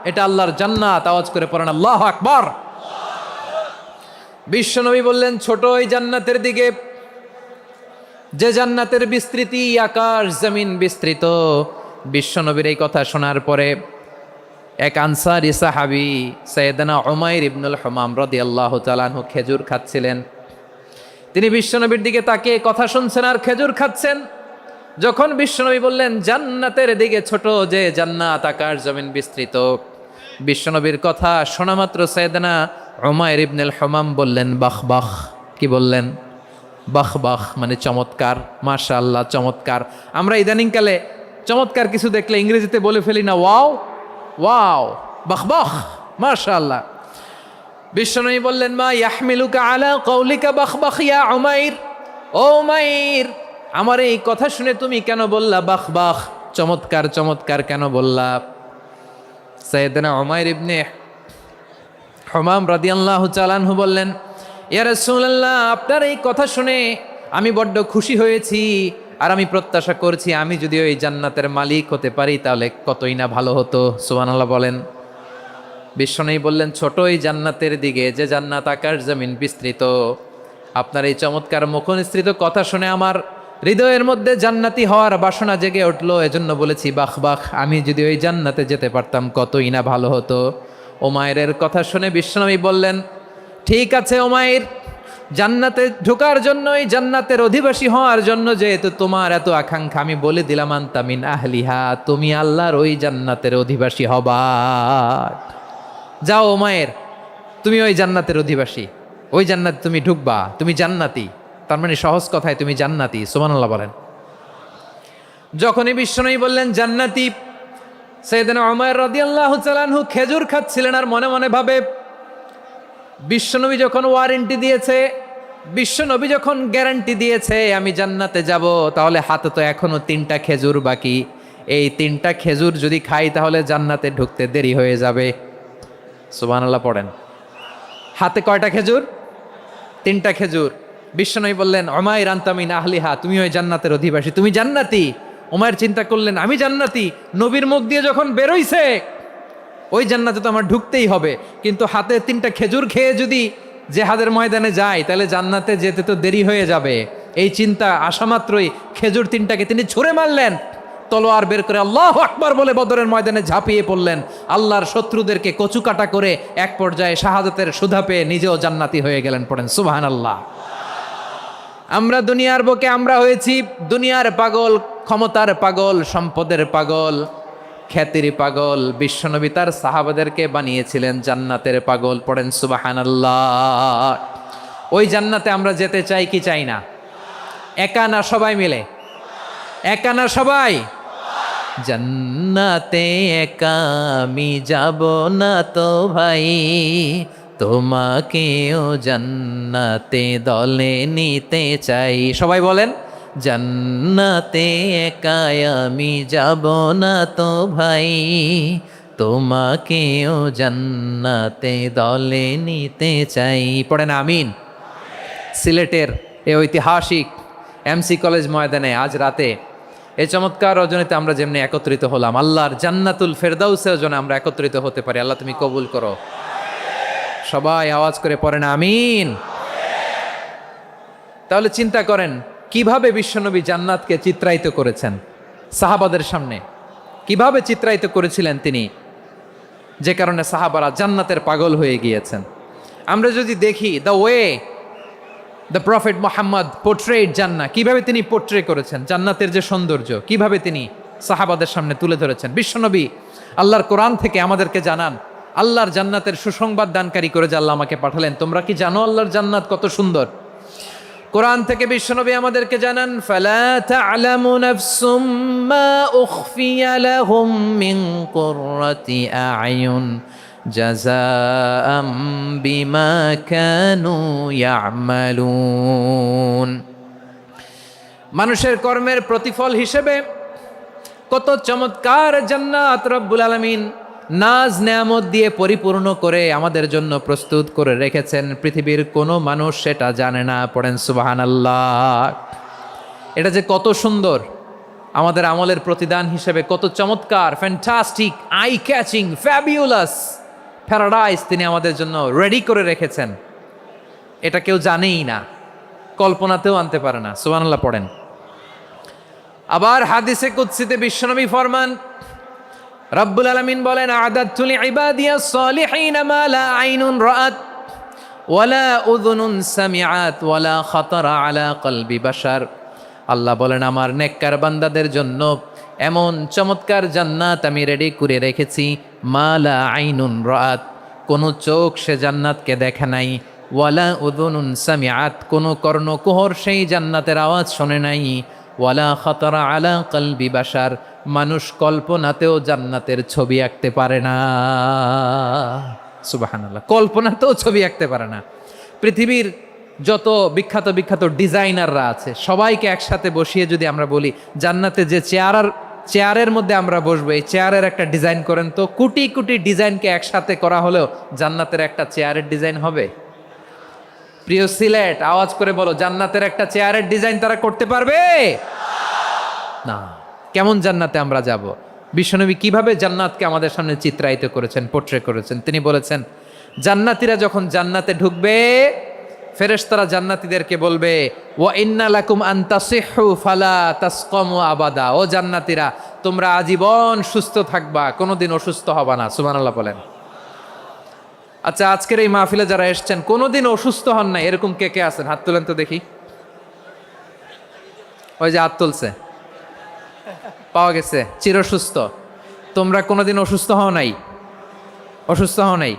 এটা আল্লাহর জান্নাত। আওয়াজ করে পড়েন আল্লাহু আকবার। বিশ্বনবী বললেন ছোট ওই জান্নাতের দিকে, যে জান্নাতের বিস্তৃতি আকাশ জমিন বিস্তৃত। বিশ্বনবীর এই কথা শোনার পরে এক আনসারী সাহাবী সাইয়েদনা উমাইর ইবনুল হুমাম রাদিয়াল্লাহু তাআলা আনহু খেজুর খাচ্ছিলেন। তিনি বিশ্বনবীর দিকে তাকিয়ে কথা শুনছেন আর খেজুর খাচ্ছেন। যখন বিশ্বনবী বললেন জান্নাতের দিকে ছোট, যে জান্নাত আকাশ জমিন বিস্তৃত, বিশ্বনবীর কথা শোনা মাত্র সাইয়েদনা উমাইর ইবনুল হুমাম বললেন বাহ বাহ। কি বললেন? বাহ বাহ, মানে চমৎকার, মাশাআল্লাহ, চমৎকার। আমরা ইদানিংকালে চমৎকার কিছু দেখলে ইংরেজিতে বলে ফেলি না, ওয়াও ওয়াও, বাহ বাহ, মাশাআল্লাহ। বিশ্বনবী বললেন মা ইয়াহমিলুকা আলা কওলিকা বাহ বাহ ইয়া উমাইর। ও উমাইর, আমার এই কথা শুনে তুমি কেন বললা বাহ বাহ, চমৎকার চমৎকার কেন বললা? সাইয়েদনা উমাইর ইবনে হুমাম রাদিয়াল্লাহু তাআলা আনহু বললেন ইয়া রাসূলুল্লাহ, আপনার এই কথা শুনে আমি বড্ড খুশি হয়েছি, আর আমি প্রত্যাশা করছি আমি যদি ওই জান্নাতের মালিক হতে পারি তাহলে কতই না ভালো হতো। সুবহানাল্লাহ বলেন। বিশ্বনবী বললেন ছোট এই জান্নাতের দিকে, যে জান্নাত আকাশ জমিন বিস্তৃত। আপনার এই চমৎকার মুখনিসৃত কথা শুনে আমার হৃদয়ের মধ্যে জান্নাতি হওয়ার বাসনা জেগে উঠলো, এজন্য বলেছি বাহ বাহ, আমি যদি ওই জান্নাতে যেতে পারতাম কতই না ভালো হতো। উমাইরের কথা শুনে বিশ্বনবী বললেন ঠিক আছে উমাইর, জান্নাতে ঢোকার জন্য, এই জান্নাতের অধিবাসী হওয়ার জন্য যেহেতু তোমার এত আকাঙ্ক্ষা, আমি বলে দিলাম আনতা মিন আহলিহা, তুমি আল্লাহর ওই জান্নাতের অধিবাসী হবা। যাও উমাইর, তুমি ওই জান্নাতের অধিবাসী, ওই জান্নাতে তুমি ঢুকবা, তুমি জান্নাতি। তার মানে সহজ কথায় তুমি জান্নাতি। সুবহানাল্লাহ বলেন। যখনই বিশ্বনবী বললেন জান্নাতি, সাইয়েদনা উমাইর রাদিয়াল্লাহু তাআলা আনহু খেজুর খাচ্ছিলেন আর মনে মনে ভাবে বিশ্বনবী যখন ওয়ারেন্টি দিয়েছে, বিশ্বনবী যখন গ্যারান্টি দিয়েছে আমি জান্নাতে যাব, তাহলে হাতে তো এখনো 3টা খেজুর বাকি। এই 3টা খেজুর যদি খাই তাহলে জান্নাতে ঢুকতে দেরি হয়ে যাবে। সুবহানাল্লাহ পড়েন। হাতে কয়টা খেজুর? 3টা খেজুর। বিশ্বনবী বললেন, উমাইর আনতা মিন আহলিহা, তুমি ওই জান্নাতের অধিবাসী, তুমি জান্নাতি। উমাইর চিন্তা করলেন, আমি জান্নাতি, নবীর মুখ দিয়ে যখন বেরোইছে ওই জান্নাতে তো আমার ঢুকতেই হবে, কিন্তু হাতে 3টা খেজুর খেয়ে যদি জেহাদের ময়দানে যাই তাহলে জান্নাতে যেতে তো দেরি হয়ে যাবে। এই চিন্তা আসা মাত্রই খেজুর 3টাকে তিনি ছুঁড়ে মারলেন, তলোয়ার বের করে আল্লাহু আকবার বলে বদরের ময়দানে ঝাঁপিয়ে পড়লেন। আল্লাহর শত্রুদেরকে কচুকাটা করে এক পর্যায়ে শাহাদাতের সুধা পেয়ে নিজেও জান্নাতি হয়ে গেলেন। পড়েন সুবহানাল্লাহ। আমরা দুনিয়ার বুকে আমরা হয়েছি দুনিয়ার পাগল, ক্ষমতার পাগল, সম্পদের পাগল, খ্যাতির পাগল। বিশ্বনবী তার সাহাবাদেরকে বানিয়েছিলেন জান্নাতের পাগল। পড়েন সুবহানাল্লাহ। ওই জান্নাতে আমরা যেতে চাই কি চাই না? একা না সবাই মিলে? একা না সবাই? জান্নাতে একা আমি যাব না তো ভাই, তোমাকেও জান্নাতে দলে নিতে চাই। সবাই বলেন, জান্নাতে একা আমি যাব না তো ভাই, তোমাকেও জান্নাতে দলে নিতে চাই। পড়েন আমিন। সিলেটের এই ঐতিহাসিক এমসি কলেজ ময়দানে আজ রাতে এই চমৎকার রজনীতে আমরা যেমনি একত্রিত হলাম, আল্লাহর জান্নাতুল ফেরদাউসের জন্য আমরা একত্রিত হতে পারি। আল্লাহ তুমি কবুল করো। সবাই আওয়াজ করে পড়েন আমিন। তাহলে চিন্তা করেন কিভাবে বিশ্বনবী জান্নাতকে চিত্রায়িত করেছেন সাহাবাদের সামনে, কিভাবে চিত্রায়িত করেছিলেন তিনি, যে কারণে সাহাবারা জান্নাতের পাগল হয়ে গিয়েছেন। আমরা যদি দেখি the way the prophet Mohammad portrait জান্নাত, কিভাবে তিনি পোর্ট্রে করেছেন জান্নাতের যে সৌন্দর্য, কিভাবে তিনি সাহাবাদের সামনে তুলে ধরেছেন। বিশ্বনবী আল্লাহর কোরআন থেকে আমাদেরকে জানান, আল্লাহর জান্নাতের সুসংবাদ দানকারী করে যে আল্লাহ আমাকে পাঠালেন। তোমরা কি জানো আল্লাহর জান্নাত কত সুন্দর? কোরআন থেকে বিশ্বনবী আমাদেরকে জানান, ফালা তা'লামু নাফসুম মা উখফিয়া লাহুম মিন কুররাতি আ'য়ুন জাযাআম বিমা কানু ইয়া'মালুন। মানুষের কর্মের প্রতিফল হিসেবে কত চমৎকার জান্নাত রব্বুল আলামিন নাজ নেয়ামত দিয়ে পরিপূর্ণ করে আমাদের জন্য প্রস্তুত করে রেখেছেন। পৃথিবীর কোনো মানুষ সেটা জানে না। পড়েন সুবহানাল্লাহ। এটা যে কত সুন্দর, আমাদের আমলের প্রতিদান হিসেবে কত চমৎকার, fantastic, eye catching, fabulous paradise তিনি আমাদের জন্য রেডি করে রেখেছেন। এটা কেউ জানেই না, কল্পনাতেও আনতে পারে না। সুবহানাল্লাহ পড়েন। আবার হাদিসে কুদসিতে বিশ্বনবী ফরমান, রব্বুল আলামিন বলেন, আ'দাদতু লিইবাদিয়াস সালিহিন মা লা আইনুন রাআত ওয়ালা উযুনুন সামিআত ওয়ালা খাতারা আলা কলবি বাশার। আল্লাহ বলেন, আমার নেককার বান্দাদের জন্য এমন চমৎকার জান্নাত আমি রেডি করে রেখেছি, মা লা আইনুন রাআত, কোনো চোখ সে জান্নাতকে দেখে নাই, ওয়ালা উযুনুন সামিআত, কোনো কর্ণকুহর সেই জান্নাতের আওয়াজ শোনে নাই, ওয়ালা খাতারা আলা কলবি বাশার, মানুষ কল্পনাতেও জান্নাতের ছবি আঁকতে পারে না। সুবহানাল্লাহ, কল্পনাতেও ছবি আঁকতে পারে না। পৃথিবীর যত বিখ্যাত বিখ্যাত ডিজাইনাররা আছে সবাইকে একসাথে বসিয়ে যদি আমরা বলি জান্নাতে যে চেয়ারের মধ্যে আমরা বসবো, এই চেয়ারের একটা ডিজাইন করেন তো, কোটি কোটি ডিজাইনকে একসাথে করা হলেও জান্নাতের একটা চেয়ারের ডিজাইন হবে? প্রিয় সিলেট, আওয়াজ করে বলো, জান্নাতের একটা চেয়ারের ডিজাইন তারা করতে পারবে না। কেমন জান্নাতে আমরা যাব? বিশ্বনবী কিভাবে জান্নাতকে আমাদের সামনে চিত্রায়িত করেছেন, পোর্ট্রে করেছেন। তিনি বলেছেন, জান্নাতীরা যখন জান্নাতে ঢুকবে ফেরেশতারা জান্নাতীদেরকে বলবে, ওয়া ইন্না লাকুম আন তাসিহু ফালা তাসকামু আবাদা, ও জান্নাতীরা তোমরা আজীবন সুস্থ থাকবা, কোনোদিন অসুস্থ হবা না। সুবহানাল্লাহ বলেন। আচ্ছা, আজকের এই মাহফিলে যারা এসেছেন কোনোদিন অসুস্থ হন না এরকম কে কে আছেন? হাত তোলেন তো দেখি। ওই যে হাত তুলছে, পাওয়া গেছে, চিরসুস্থ। তোমরা কোনোদিন অসুস্থ হও নাই? অসুস্থ হও নাই?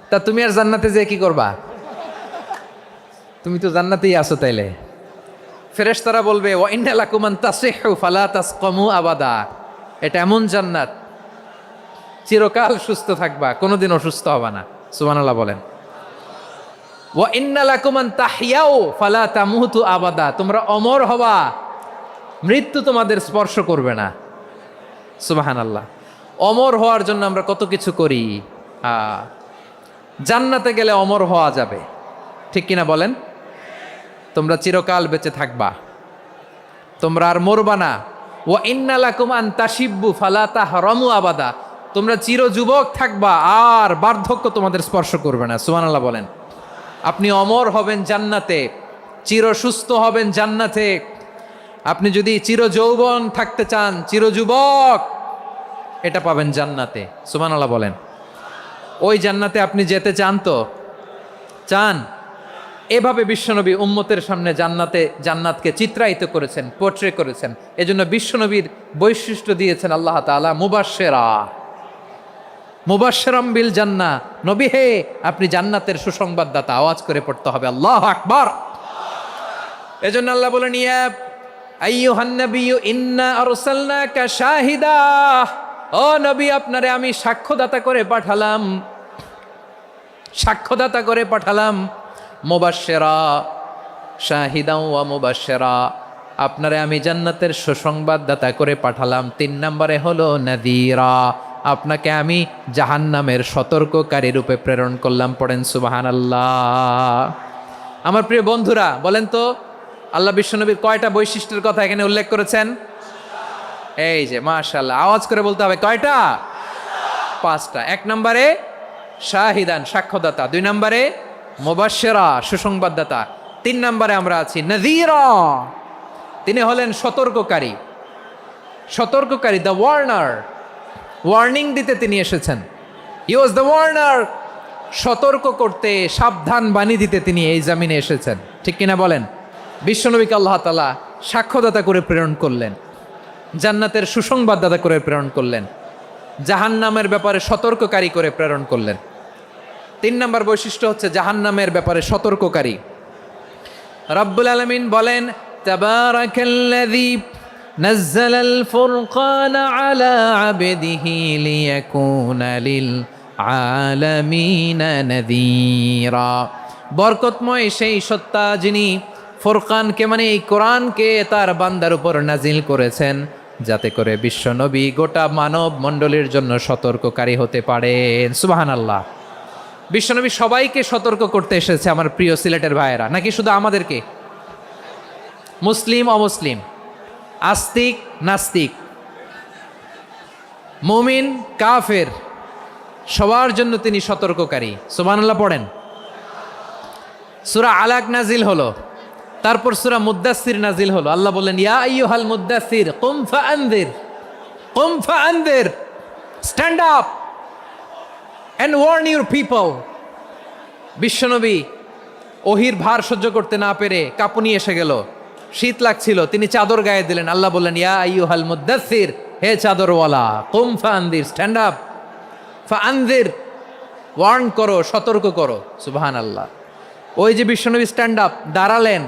তা তুমি আর জান্নাতে যেয়ে কি করবা? তুমি তো জান্নাতেই আছো তাইলে। ফেরেশতারা বলবে, ওয়া ইন্না লাকুম আন তাসিহু ফালা তাসকামু আবাদা, এটা এমন জান্নাত চিরকাল সুস্থ থাকবা, কোনোদিন অসুস্থ হবা না। সুবহানাল্লাহ বলেন। ওয়া ইন্না লাকুম আন তাহইয়াও ফালা তামুতু আবাদা, তোমরা অমর হবা, মৃত্যু তোমাদের স্পর্শ করবে না। সুবহানাল্লাহ। অমর হওয়ার জন্য আমরা কত কিছু করি। জান্নাতে গেলে অমর হওয়া যাবে, ঠিক কিনা বলেন? তোমরা চিরকাল বেঁচে থাকবা, তোমরা আর মরবা না। ওয়া ইন্না লাকুম আন তাশিব্বু ফালা তাহরামু আবাদা, তোমরা চির যুবক থাকবা, আর বার্ধক্য তোমাদের স্পর্শ করবে না। সুবহানাল্লাহ বলেন। আপনি অমর হবেন জান্নাতে, চির সুস্থ হবেন জান্নাতে। আপনি যদি চির যৌবন থাকতে চান, চির যুবক, এটা পাবেন জান্নাতে। সুবহানাল্লাহ বলেন। ওই জান্নাতে আপনি যেতে চান তো? চান? এভাবে বিশ্বনবী উম্মতের সামনে জান্নাতকে চিত্রায়িত করেছেন, পোর্ট্রে করেছেন। এজন্য বিশ্বনবীর বৈশিষ্ট্য দিয়েছেন আল্লাহ তাআলা মুবাশশিরাম বিল জান্নাহ। নবী হে, আপনি জান্নাতের সুসংবাদদাতা। আওয়াজ করে পড়তে হবে আল্লাহু আকবার। এজন্য আল্লাহ বলেন, ইয়া আইয়ুহান নাবিয়্যু ইন্না আরসালনাকা শাহিদা, ও নবী, আপনারে আমি সাক্ষ্যদাতা করে পাঠালাম, সাক্ষ্যদাতা করে পাঠালাম। মুবাশশিরা, শাহিদাও ওয়া মুবাশশিরা, আপনারে আমি জান্নাতের সুসংবাদদাতা করে পাঠালাম। 3 নম্বরে হলো নাযীরা, আপনাকে আমি জাহান্নামের সতর্ককারী রূপে প্রেরণ করলাম। পড়েন সুবহানাল্লাহ। আমার প্রিয় বন্ধুরা, বলেন তো আল্লাহ বিশ্বনবীর কয়টা বৈশিষ্ট্যের কথা এখানে উল্লেখ করেছেন? এই যে মাশাআল্লাহ, আওয়াজ করে বলতে হবে, কয়টা? 5টা। 1 নম্বরে শাহিদান, সাক্ষ্যদাতা। 2 নম্বরে মুবাশশিরা, সুসংবাদদাতা। 3 নম্বরে আমরা আছি নাযীরা, তিনি হলেন সতর্ককারী। সতর্ককারী, দ্য ওয়ার্নার, ওয়ার্নিং দিতে তিনি এসেছেন। হি ওয়াজ দ্য ওয়ার্নার, সতর্ক করতে, সাবধান বাণী দিতে তিনি এই জামিনে এসেছেন, ঠিক কিনা বলেন? বিশ্বনবীকে আল্লাহ তাআলা সাক্ষ্যদাতা করে প্রেরণ করলেন, জান্নাতের সুসংবাদদাতা করে প্রেরণ করলেন, জাহান্নামের ব্যাপারে সতর্ককারী করে প্রেরণ করলেন। 3 নম্বর বৈশিষ্ট্য হচ্ছে জাহান্নামের ব্যাপারে সতর্ককারী। রব্বুল আলামিন বলেন, তাবারাকাল্লাযী নাজ্জালাল ফুরকানা আলা আবদিহি লিয়াকুনা লিল আলামিনা নাযীরা। বরকতময় সেই সত্তা যিনি ফুরকানকে, মানে এই কোরআনকে তার বান্দার উপর নাজিল করেছেন, যাতে করে বিশ্বনবী গোটা মানব মণ্ডলীর জন্য সতর্ককারী হতে পারেন। সুবহানাল্লাহ। বিশ্বনবী সবাইকে সতর্ক করতে এসেছে, আমার প্রিয় সিলেটের ভাইয়েরা, নাকি শুধু আমাদেরকে? মুসলিম অমুসলিম, আস্তিক নাস্তিক, মুমিন কাফের, সবার জন্য তিনি সতর্ককারী। সুবহানাল্লাহ পড়েন। সূরা আলাক নাজিল হলো, তারপর সূরা মুদ্দাসসির নাজিল হলো। আল্লাহ বললেন, ইয়া আইয়ুহাল মুদ্দাসসির কুম ফাআনযির, কুম ফাআনযির, stand up and warn your people. বিশ্বনবী ওহির ভার সহ্য করতে না পেরে কাঁপুনি এসে গেল, শীত লাগছিল, তিনি চাদর গায়ে দিলেন। আল্লাহ বললেন, ইয়া আইয়ুহাল মুদ্দাসসির, হে চাদরওয়ালা, কুম ফাআনযির, স্ট্যান্ড আপ, ফাআনযির, ওয়ার্ন করো, সতর্ক করো। সুবহানাল্লাহ। ওই যে বিশ্বনবী স্ট্যান্ড আপ, দাঁড়ালেন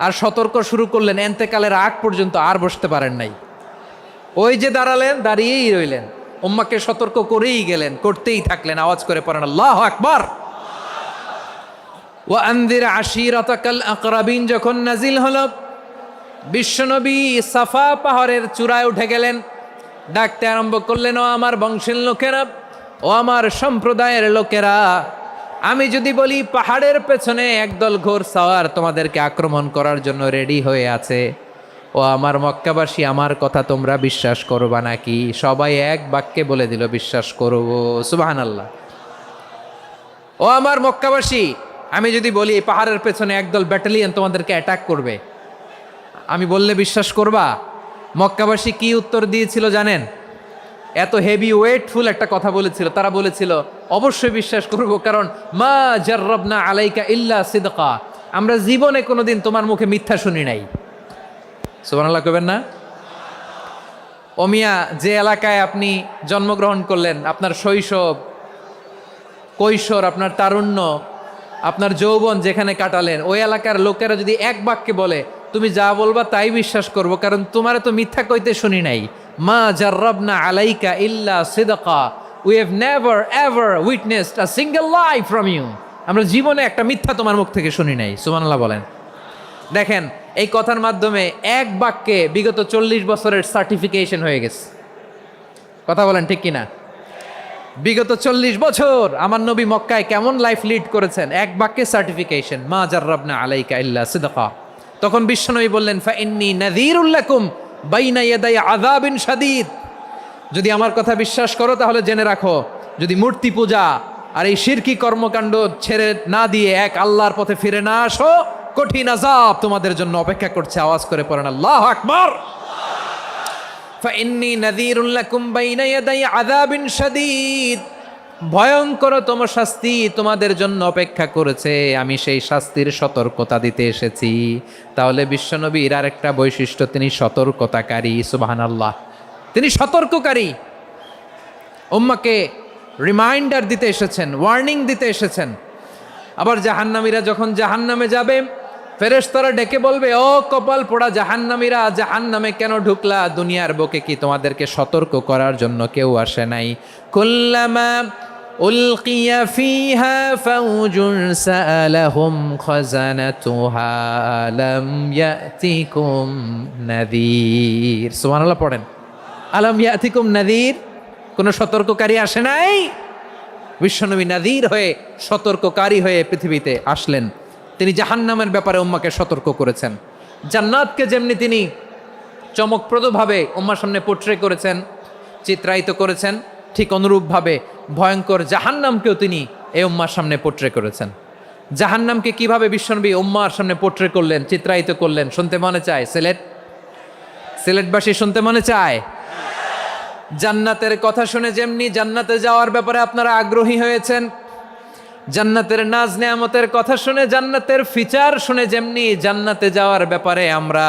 আর সতর্ক শুরু করলেন, এন্তেকালের আগ পর্যন্ত আর বসতে পারেন নাই। ওই যে দাঁড়ালেন, দাঁড়িয়েই রইলেন, উম্মাকে সতর্ক করেই গেলেন, করতেই থাকলেন। আওয়াজ করে পড়েন আল্লাহু আকবার। ওয়া আনযির আশীরাতাকাল আকরাবিন যখন নাজিল হলো, বিশ্বনবী সাফা পাহাড়ের চূড়ায় উঠে গেলেন, ডাকতে আরম্ভ করলেন, ও আমার বংশের লোকেরা, ও আমার সম্প্রদায়ের লোকেরা, আমি যদি বলি পাহাড়ের পেছনে একদল ঘোড়সাওয়ার তোমাদেরকে আক্রমণ করার জন্য রেডি হয়ে আছে, ও আমার মক্কাবাসী, আমার কথা তোমরা বিশ্বাস করবা নাকি? সবাই এক বাক্যে বলে দিল, বিশ্বাস করব। সুবহানাল্লাহ। ও আমার মক্কাবাসী, আমি যদি বলি এই পাহাড়ের পেছনে একদল ব্যাটালিয়ন তোমাদেরকে অ্যাটাক করবে, আমি বললে বিশ্বাস করবা? মক্কাবাসী কি উত্তর দিয়েছিল জানেন? এত হেভি ওয়েটফুল একটা কথা বলেছিল। তারা বলেছিল, অবশ্যই বিশ্বাস করব, কারণ মা জাররাবনা আলাইকা ইল্লা সিদকা, আমরা জীবনে কোনোদিন তোমার মুখে মিথ্যা শুনি নাই। সুবহানাল্লাহ কইবেন না? ও মিয়া, যে এলাকায় আপনি জন্মগ্রহণ করলেন, আপনার শৈশব, কৈশোর, আপনার তারুণ্য, আপনার যৌবন যেখানে কাটালেন, ওই এলাকার লোকেরা যদি এক বাক্যে বলে তুমি যা বলবা তাই বিশ্বাস করব, কারণ তোমারে তো মিথ্যা কইতে শুনি নাই। মা জাররাবনা আলাইকা ইল্লা সিদকা, we have never ever witnessed a single lie from you. আমরা জীবনে একটা মিথ্যা তোমার মুখ থেকে শুনি নাই। সুবহানাল্লাহ বলেন। দেখেন, এই কথার মাধ্যমে এক বাক্যে বিগত 40 বছরের সার্টিফিকেশন হয়ে গেছে। কথা বলেন ঠিক কিনা? বিগত 40 বছর আমার নবী মক্কায় কেমন লাইফ লিড করেছেন, এক বাক্যে সার্টিফিকেশন, মা জাররাবনা আলাইকা ইল্লা সিদকা। তখন বিশ্বনবী বললেন, ফা ইন্নী নাযীরুল লাকুম বাইনা ইয়াদাই আযাবিন শাদীদ। যদি আমার কথা বিশ্বাস করো তাহলে জেনে রাখো, যদি মূর্তি পূজা আর এই শিরকি কর্মকাণ্ড ছেড়ে না দিয়ে এক আল্লাহর পথে ফিরে না আসো, কঠিন আযাব তোমাদের জন্য অপেক্ষা করছে। আওয়াজ করে পড়েন আল্লাহু আকবার। ফাইন্নী নাযীরুল লাকুম বাইনা ইয়াদাই আযাবিন শাদীদ। ভয়ঙ্করতম শাস্তি তোমাদের জন্য অপেক্ষা করেছে, আমি সেই শাস্তির সতর্কতা দিতে এসেছি। তাহলে বিশ্বনবীর আরেকটা বৈশিষ্ট্য, তিনি সতর্কতাকারী। সুবহানাল্লাহ, তিনি সতর্ককারী। উম্মাকে রিমাইন্ডার দিতে এসেছেন, ওয়ার্নিং দিতে এসেছেন। আবার জাহান্নামীরা যখন জাহান্নামে যাবে, ফেরেশতারা ডেকে বলবে, ও কপাল পোড়া জাহান্নামীরা, জাহান্নামে কেন ঢুকলা? দুনিয়ার বুকে কি তোমাদেরকে সতর্ক করার জন্য কেউ আসে নাই? কুল্লামা উলকিয়া ফিহা ফাউজুন সাআলাহুম খাজানাতুহা আলাম ইয়াতিকুম নাযীর। সুবহানাল্লাহ পড়েন। আলাম ইয়াতিকুম নাযীর, কোন সতর্ককারী আসে নাই? বিশ্বনবী নাযীর হয়ে, সতর্ককারী হয়ে পৃথিবীতে আসলেন। তিনি জাহান্নামের ব্যাপারে উম্মাকে সতর্ক করেছেন। জান্নাতকে যেমনি তিনি চমকপ্রদভাবে উম্মার সামনে পোট্রে করেছেন, চিত্রায়িত করেছেন, ঠিক অনুরূপভাবে ভয়ঙ্কর জাহান্নামকেও তিনি এই উম্মার সামনে পোট্রে করেছেন। জাহান্নামকে কিভাবে বিশ্বনবী উম্মার সামনে পোট্রে করলেন, চিত্রায়িত করলেন, শুনতে মনে চায়? সিলেটবাসী শুনতে মনে চায়? জান্নাতের কথা শুনে যেমনি জান্নাতে যাওয়ার ব্যাপারে আপনারা আগ্রহী হয়েছেন, জান্নাতের নাজ নেয়ামতের কথা শুনে, জান্নাতের ফিচার শুনে যেমনি জান্নাতে যাওয়ার ব্যাপারে আমরা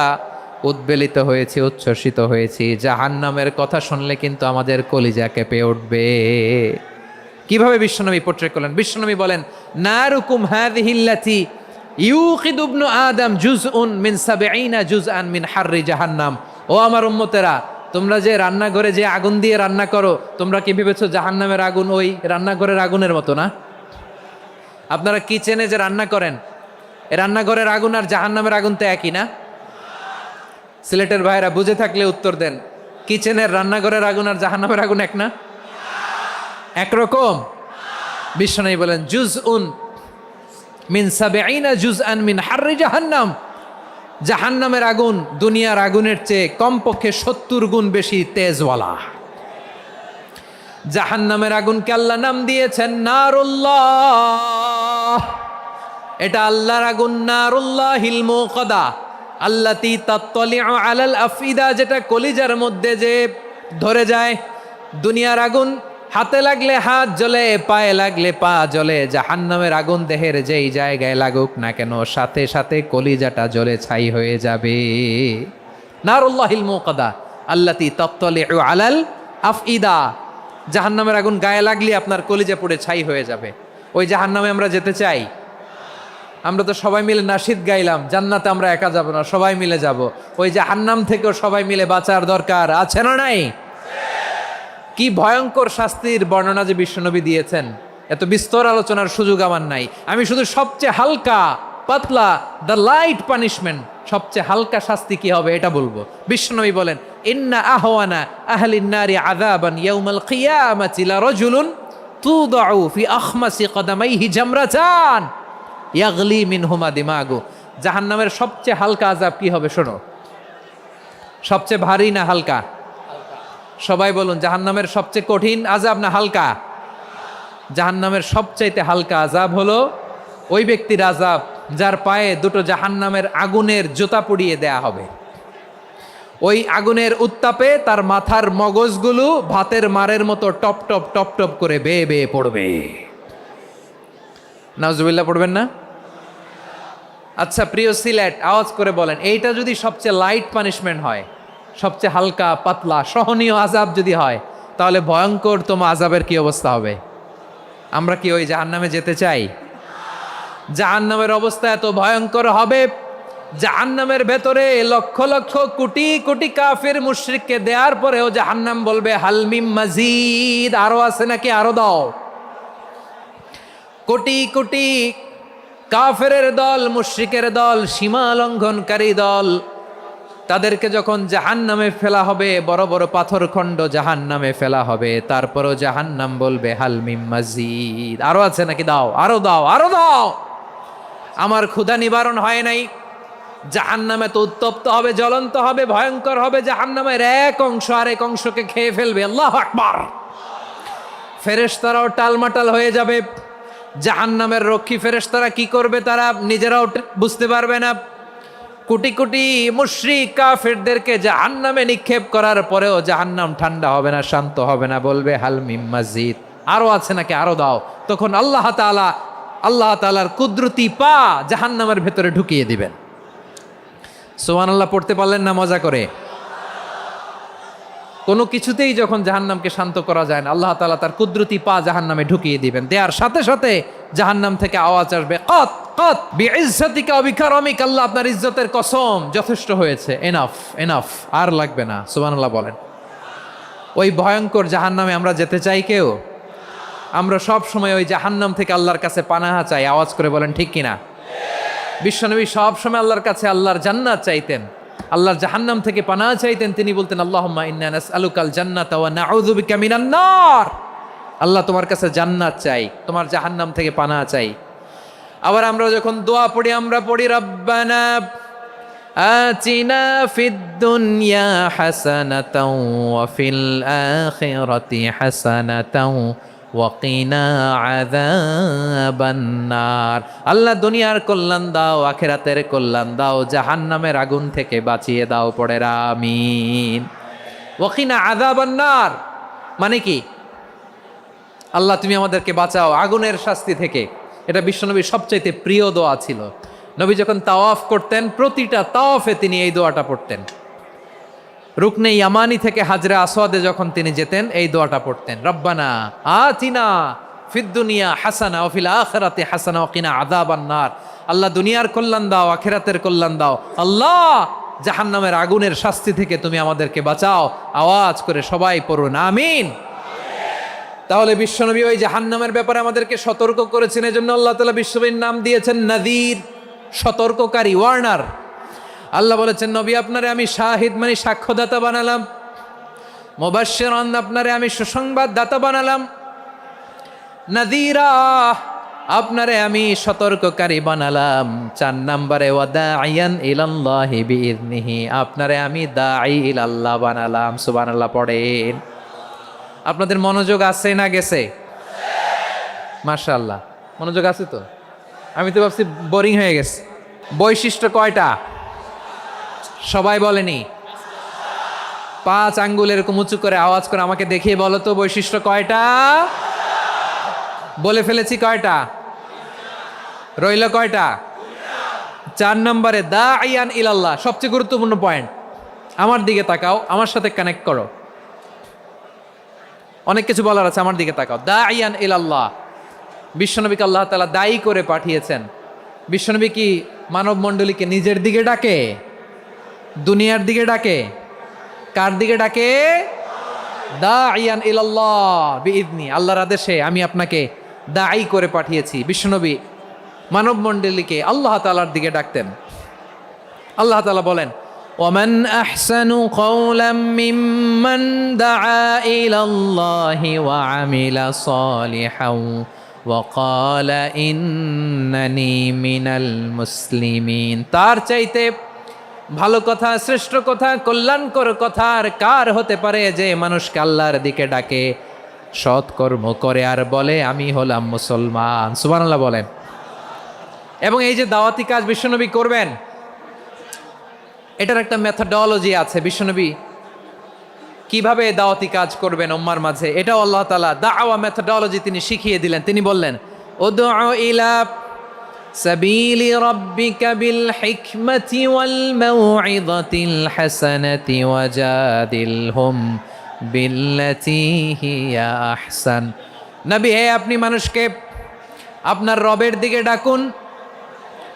উদ্বেলিত হয়েছি, উচ্ছ্বসিত হয়েছি, জাহান্নামের কথা শুনলে কিন্তু আমাদের কলিজা কেঁপে উঠবে। কিভাবে বিশ্বনবী পোট্রে করলেন? বিশ্বনবী বলেন, নারুকুম হাযিহিল্লাতী ইউকিদু ইবনু আদম জুজউন মিন ৭০ জুজআন মিন হাররি জাহান্নাম। ও আমার উম্মতেরা, তোমরা যে রান্নাঘরে যে আগুন দিয়ে রান্না করো, তোমরা কি ভেবেছো জাহান্নামের আগুন ওই রান্নাঘরের আগুনের মতো না? আপনারা কিচেনে যে রান্না করেন, এই রান্নাঘরের আগুন আর জাহান্নামের আগুন তো একই না? সিলেটের ভাইরা বুঝে থাকলে উত্তর দেন, কিচেনের রান্নাঘরের আগুন আর জাহান্নামের আগুন এক না? একরকম? বিশ্বনবী বলেন, জুজউন মিন ৭০ জুজআন মিন হাররি জাহান্নাম। জাহান্নামের আগুন দুনিয়ার আগুনের চেয়ে কমপক্ষে ৭০ গুণ বেশি তেজওয়ালা। জাহান্নামের আগুনকে আল্লাহ নাম দিয়েছেন নারুল্লাহ। এটা আল্লাহর আগুন, নারুল্লাহিল মুকাদা আল্লাতী তাত্তালিউ আলাল আফইদা, যেটা কলিজার মধ্যে যে ধরে যায়। দুনিয়ার আগুন হাতে লাগলে হাত জ্বলে, পায়ে লাগলে পা জ্বলে। জাহান্নামের আগুন দেহের যেই জায়গায় লাগুক না কেন, সাথে সাথে কলিজাটা জ্বলে ছাই হয়ে যাবে। নারুল্লাহিল মুকাদা আল্লাতী তাত্তালিউ আলাল আফইদা। জাহান্নামের আগুন গায়ে লাগলে আপনার কলিজা পুড়ে ছাই হয়ে যাবে। ওই জাহান্নামে আমরা যেতে চাই? আমরা তো সবাই মিলে নাশিদ গাইলাম, জান্নাতে আমরা একা যাব না, সবাই মিলে যাব। ওই জাহান্নাম থেকেও সবাই মিলে বাঁচার দরকার আছে না নাই? কি ভয়ঙ্কর শাস্তির বর্ণনা যে বিশ্বনবী দিয়েছেন, এত বিস্তর আলোচনার সুযোগ আমার নাই। আমি শুধু সবচেয়ে হালকা পাতলা, দ্য লাইট পানিশমেন্ট, সবচেয়ে হালকা শাস্তি কি হবে এটা বলবো। বিশ্বনবী বলেন, ইন্না আহওয়ানা আহলিন নারি আযাবান ইয়াউমাল কিয়ামাতি লারাজুলুন তুদাউ ফি আখমাসি কদামাইহি জামরাতান ইয়াগলি মিনহুমা দিমাগু। জাহান্নামের সবচেয়ে হালকা আযাব কি হবে শোনো। সবচেয়ে ভারী না হালকা? সবাই বলুন, জাহান্নামের সবচেয়ে কঠিন আযাব না হালকা? জাহান্নামের সবচাইতে হালকা আযাব হলো ওই ব্যক্তির আযাব যার পায়ে দুটো জাহান্নামের আগুনের জুতা পুড়িয়ে দেয়া হবে। ওই আগুনের উত্তাপে তার মাথার মগজগুলো ভাতের মারের মতো টপ টপ টপ টপ করে বেয়ে বেয়ে পড়বে। নাউজুবিল্লাহ পড়বেন না? আচ্ছা প্রিয় সিলেট, আওয়াজ করে বলেন, এইটা যদি সবচেয়ে লাইট পানিশমেন্ট হয়, সবচেয়ে হালকা পাতলা সহনীয় আযাব যদি হয়, তাহলে ভয়ঙ্করতম আযাবের কি অবস্থা হবে? আমরা কি ওই জাহান্নামে যেতে চাই? জাহান্নামের অবস্থা এত ভয়ঙ্কর হবে জাহান্নামের ভেতরে লক্ষ লক্ষ কোটি কোটি কাফির মুশরিককে দেওয়ার পরেও জাহান্নাম বলবে হালমিম মাজিদ, আরো আছে নাকি, আরো দাও। কোটি কোটি কাফেরের দল, মুশরিকের দল, সীমা লঙ্ঘনকারী দল, তাদেরকে যখন জাহান্নামে ফেলা হবে, বড় বড় পাথরখণ্ড জাহান্নামে ফেলা হবে, তারপরও জাহান্নাম বলবে হালমিম মাজিদ, আরো আছে নাকি, দাও, আরো দাও, আরো দাও। আমার ক্ষুধা নিবারণ হয় নাই। জাহান্নামে তো উত্তপ্ত হবে, জ্বলন্ত হবে, ভয়ঙ্কর হবে। জাহান্নামের এক অংশ আরেক অংশকে খেয়ে ফেলবে। আল্লাহু আকবার। ফেরেশতারাও টালমাটাল হয়ে যাবে। জাহান্নামের রক্ষী ফেরেশতারা কি করবে তারা নিজেরাও বুঝতে পারবে না। কোটি কোটি মুশরিক কাফেরদেরকে জাহান্নামে নিক্ষেপ করার পরেও জাহান্নাম ঠান্ডা হবে না, শান্ত হবে না, বলবে হাল মিম মাজিদ, আরো আছে নাকি, আরো দাও। তখন আল্লাহ তাআলার কুদরতি পা জাহান্নামের ভেতরে ঢুকিয়ে দিবেন। সুবহানাল্লাহ পড়তে পারলেন না মজা করে? কোনো কিছুতেই যখন জাহান্নামকে শান্ত করা যায় না, আল্লাহ তাআলা তার কুদরতি পা জাহান্নামে ঢুকিয়ে দিবেন। দেওয়ার সাথে সাথে জাহান্নাম থেকে আওয়াজ আসবে, কত কত বিইজ্জাতিকা ওয়া বিকারামিকা, আল্লাহ আপনার ইজ্জতের কসম, যথেষ্ট হয়েছে, এনাফ এনাফ, আর লাগবে না। সুবহানাল্লাহ বলেন। ওই ভয়ঙ্কর জাহান্নামে আমরা যেতে চাই কেউ? আমরা সব সময় ওই জাহান্নাম থেকে আল্লাহর কাছে পানাহা চাই। আওয়াজ করে বলেন ঠিক কিনা? বিশ্বনবী সব সময় আল্লাহর কাছে আল্লাহর জান্নাত চাইতেন, আল্লাহর জাহান্নাম থেকে পানাহ চাইতেন। তিনি বলতেন আল্লাহুম্মা ইন্না নাসআলুকাল জান্নাতা ওয়া নাউযু বিকা মিনান নার। আল্লাহ তোমার কাছে জান্নাত চাই, তোমার জাহান্নাম থেকে পানাহ চাই। আবার আমরা যখন দোয়া পড়ি, আমরা পড়ি রব্বানা আতিনা ফিদ দুনিয়া হাসানাতাও ওয়া ফিল আখিরাতি হাসানাতাও ওয়া কিনা আযাবান নার। আল্লাহ দুনিয়ার কল্যাণ দাও, আখিরাতের কল্যাণ দাও, জাহান্নামের আগুন থেকে বাঁচিয়ে দাও। পড়ে আমিন। ওয়া কিনা আযাবান নার মানে কি? আল্লাহ তুমি আমাদেরকে বাঁচাও আগুনের শাস্তি থেকে। এটা বিশ্বনবীর সবচাইতে প্রিয় দোয়া ছিল। নবী যখন তাওয়াফ করতেন, প্রতিটা তাওয়াফে তিনি এই দোয়াটা পড়তেন। রুকনে ইয়ামানি থেকে হাজরে আসওয়াদে যখন তিনি যেতেন, এই দোয়াটা পড়তেন, রব্বানা আতিনা ফিদ দুনিয়া হাসানা ওয়া ফিল আখিরাতি হাসানা ওয়া কিনা আযাবান নার। আল্লাহ দুনিয়ার কল্যাণ দাও, আখিরাতের কল্যাণ দাও। আল্লাহ জাহান্নামের আগুনের শাস্তি থেকে তুমি আমাদেরকে বাঁচাও। আওয়াজ করে সবাই পড়ুন আমিন। তাহলে বিশ্বনবী ওই জাহান্নামের ব্যাপারে আমাদেরকে সতর্ক করেছেন। এজন্য আল্লাহ তাআলা বিশ্বনবীর নাম দিয়েছেন নাযীর, সতর্ককারী, ওয়ার্নার। আল্লাহ বলেছেন নবী আপনারে আমি শাহিদ মানে সাক্ষ্যদাতা বানালাম, মুবাশশিরান আপনারে আমি সুসংবাদ দাতা বানালাম, নাযীরা আপনারে আমি সতর্ককারী বানালাম। 4 নম্বরে ওয়া দাঈয়ান ইলাল্লাহি বিইذনিহি, আপনারে আমি দাঈ ইলাল্লাহ বানালাম। সুবহানাল্লাহ পড়েন। আপনাদের মনোযোগ আছে না গেছে? মাশাআল্লাহ মনোযোগ আছে তো। আমি তো ভাবছি বোরিং হয়ে গেছে। বৈশিষ্ট্য কয়টা সবাই বলেনি? 5 আঙ্গুল এরকম উঁচু করে আওয়াজ করে আমাকে দেখিয়ে বলো তো বৈশিষ্ট্য কয়টা? বলে ফেলেছি কয়টা? রইল কয়টা? 4 নম্বরে দাঈয়ান ইলাল্লাহ, সবচেয়ে গুরুত্বপূর্ণ পয়েন্ট। আমার দিকে তাকাও, আমার সাথে কানেক্ট করো। অনেক কিছু বলার আছে, আমার দিকে তাকাও। দাঈয়ান ইলাল্লাহ, বিশ্বনবীকে আল্লাহ তাআলা দায়ী করে পাঠিয়েছেন। বিশ্বনবী কি মানব মণ্ডলীকে নিজের দিকে ডাকে? দুনিয়ার দিকে ডাকে? কার দিকে ডাকে? দাঈয়ান ইলাল্লাহ বিইذনি, আল্লাহর আদেশে আমি আপনাকে দায়ী করে পাঠিয়েছি। বিশ্বনবী মানব মণ্ডলীকে আল্লাহ তাআলার দিকে ডাকতেন। আল্লাহ তাআলা বলেন ومن أحسن قولا ممن دعا إلى الله وعمل صالحا وقال إنني من المسلمين। তার চাইতে ভালো কথা, শ্রেষ্ঠ কথা, কল্যাণকর কথা আর কার হতে পারে যে মানুষকে আল্লাহর দিকে ডাকে, সৎকর্ম করে আর বলে আমি হলাম মুসলমান। সুবহানাল্লাহ বলেন। এবং এই যে দাওয়াতি কাজ বিশ্বনবী করবেন, এটার একটা মেথডোলজি আছে। বিশ্বনবী কিভাবে দাওয়াতি কাজ করবেন উম্মার মাঝে, এটাও আল্লাহ তাআলা দাওয়া মেথডোলজি তিনি শিখিয়ে দিলেন। তিনি বললেন উদউ ইলা সাবিলি রাব্বিকা বিল হিকমাতি ওয়াল মাউইযাতিল হাসানাতি ওয়াজাদিলহুম বিল্লাতী হিয়া আহসান। নবী হে আপনি মানুষকে আপনার রবের দিকে ডাকুন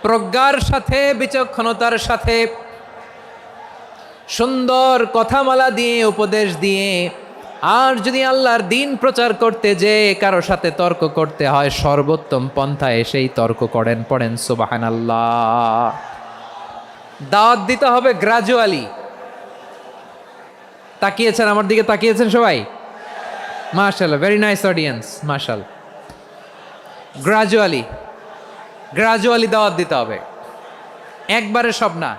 প্রজ্ঞার সাথে, বিচক্ষণতার সাথে, সুন্দর কথামালা দিয়ে, উপদেশ দিয়ে। আর যদি আল্লাহর দিন প্রচার করতে যে কারো সাথে তর্ক করতে হয়, সর্বোত্তম পন্থায় সেই তর্ক করেন। পড়েন সুবহানাল্লাহ। দাওয়াত দিতে হবে গ্রাজুয়ালি। তাকিয়েছেন আমার দিকে, তাকিয়েছেন সবাই? মাশাআল্লাহ, ভেরি নাইস অডিয়েন্স, মাশাআল্লাহ। গ্রাজুয়ালি গ্রাজুয়ালি দাওয়াত দিতে হবে, একবারে সব না।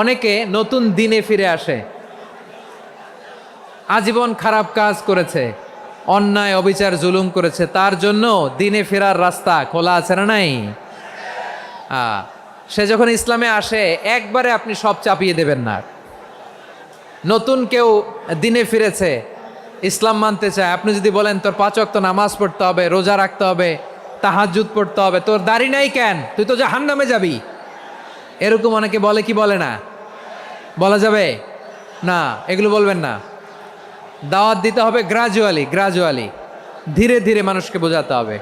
অনেকে নতুন দিনে ফিরে আসে, আজীবন খারাপ কাজ করেছে, অন্যায় অবিচার জুলুম করেছে, তার জন্য দিনে ফেরার রাস্তা খোলা আছে না নাই? সে যখন ইসলামে আসে একবারে আপনি সব চাপিয়ে দেবেন না। নতুন কেউ দিনে ফিরেছে, ইসলাম মানতে চায়, আপনি যদি বলেন তোর 5 ওয়াক্ত নামাজ পড়তে হবে, রোজা রাখতে হবে, তাহাজ্জুদ পড়তে হবে, তোর দাড়ি নাই কেন, তুই তো জাহান্নামে যাবি, এরকম অনেকে বলে কি বলে না? বলা যাবে না, এগুলো বলবেন না। দাওয়াত দিতে হবে গ্রাজুয়ালি, ধীরে ধীরে মানুষকে বোঝাতে হবে।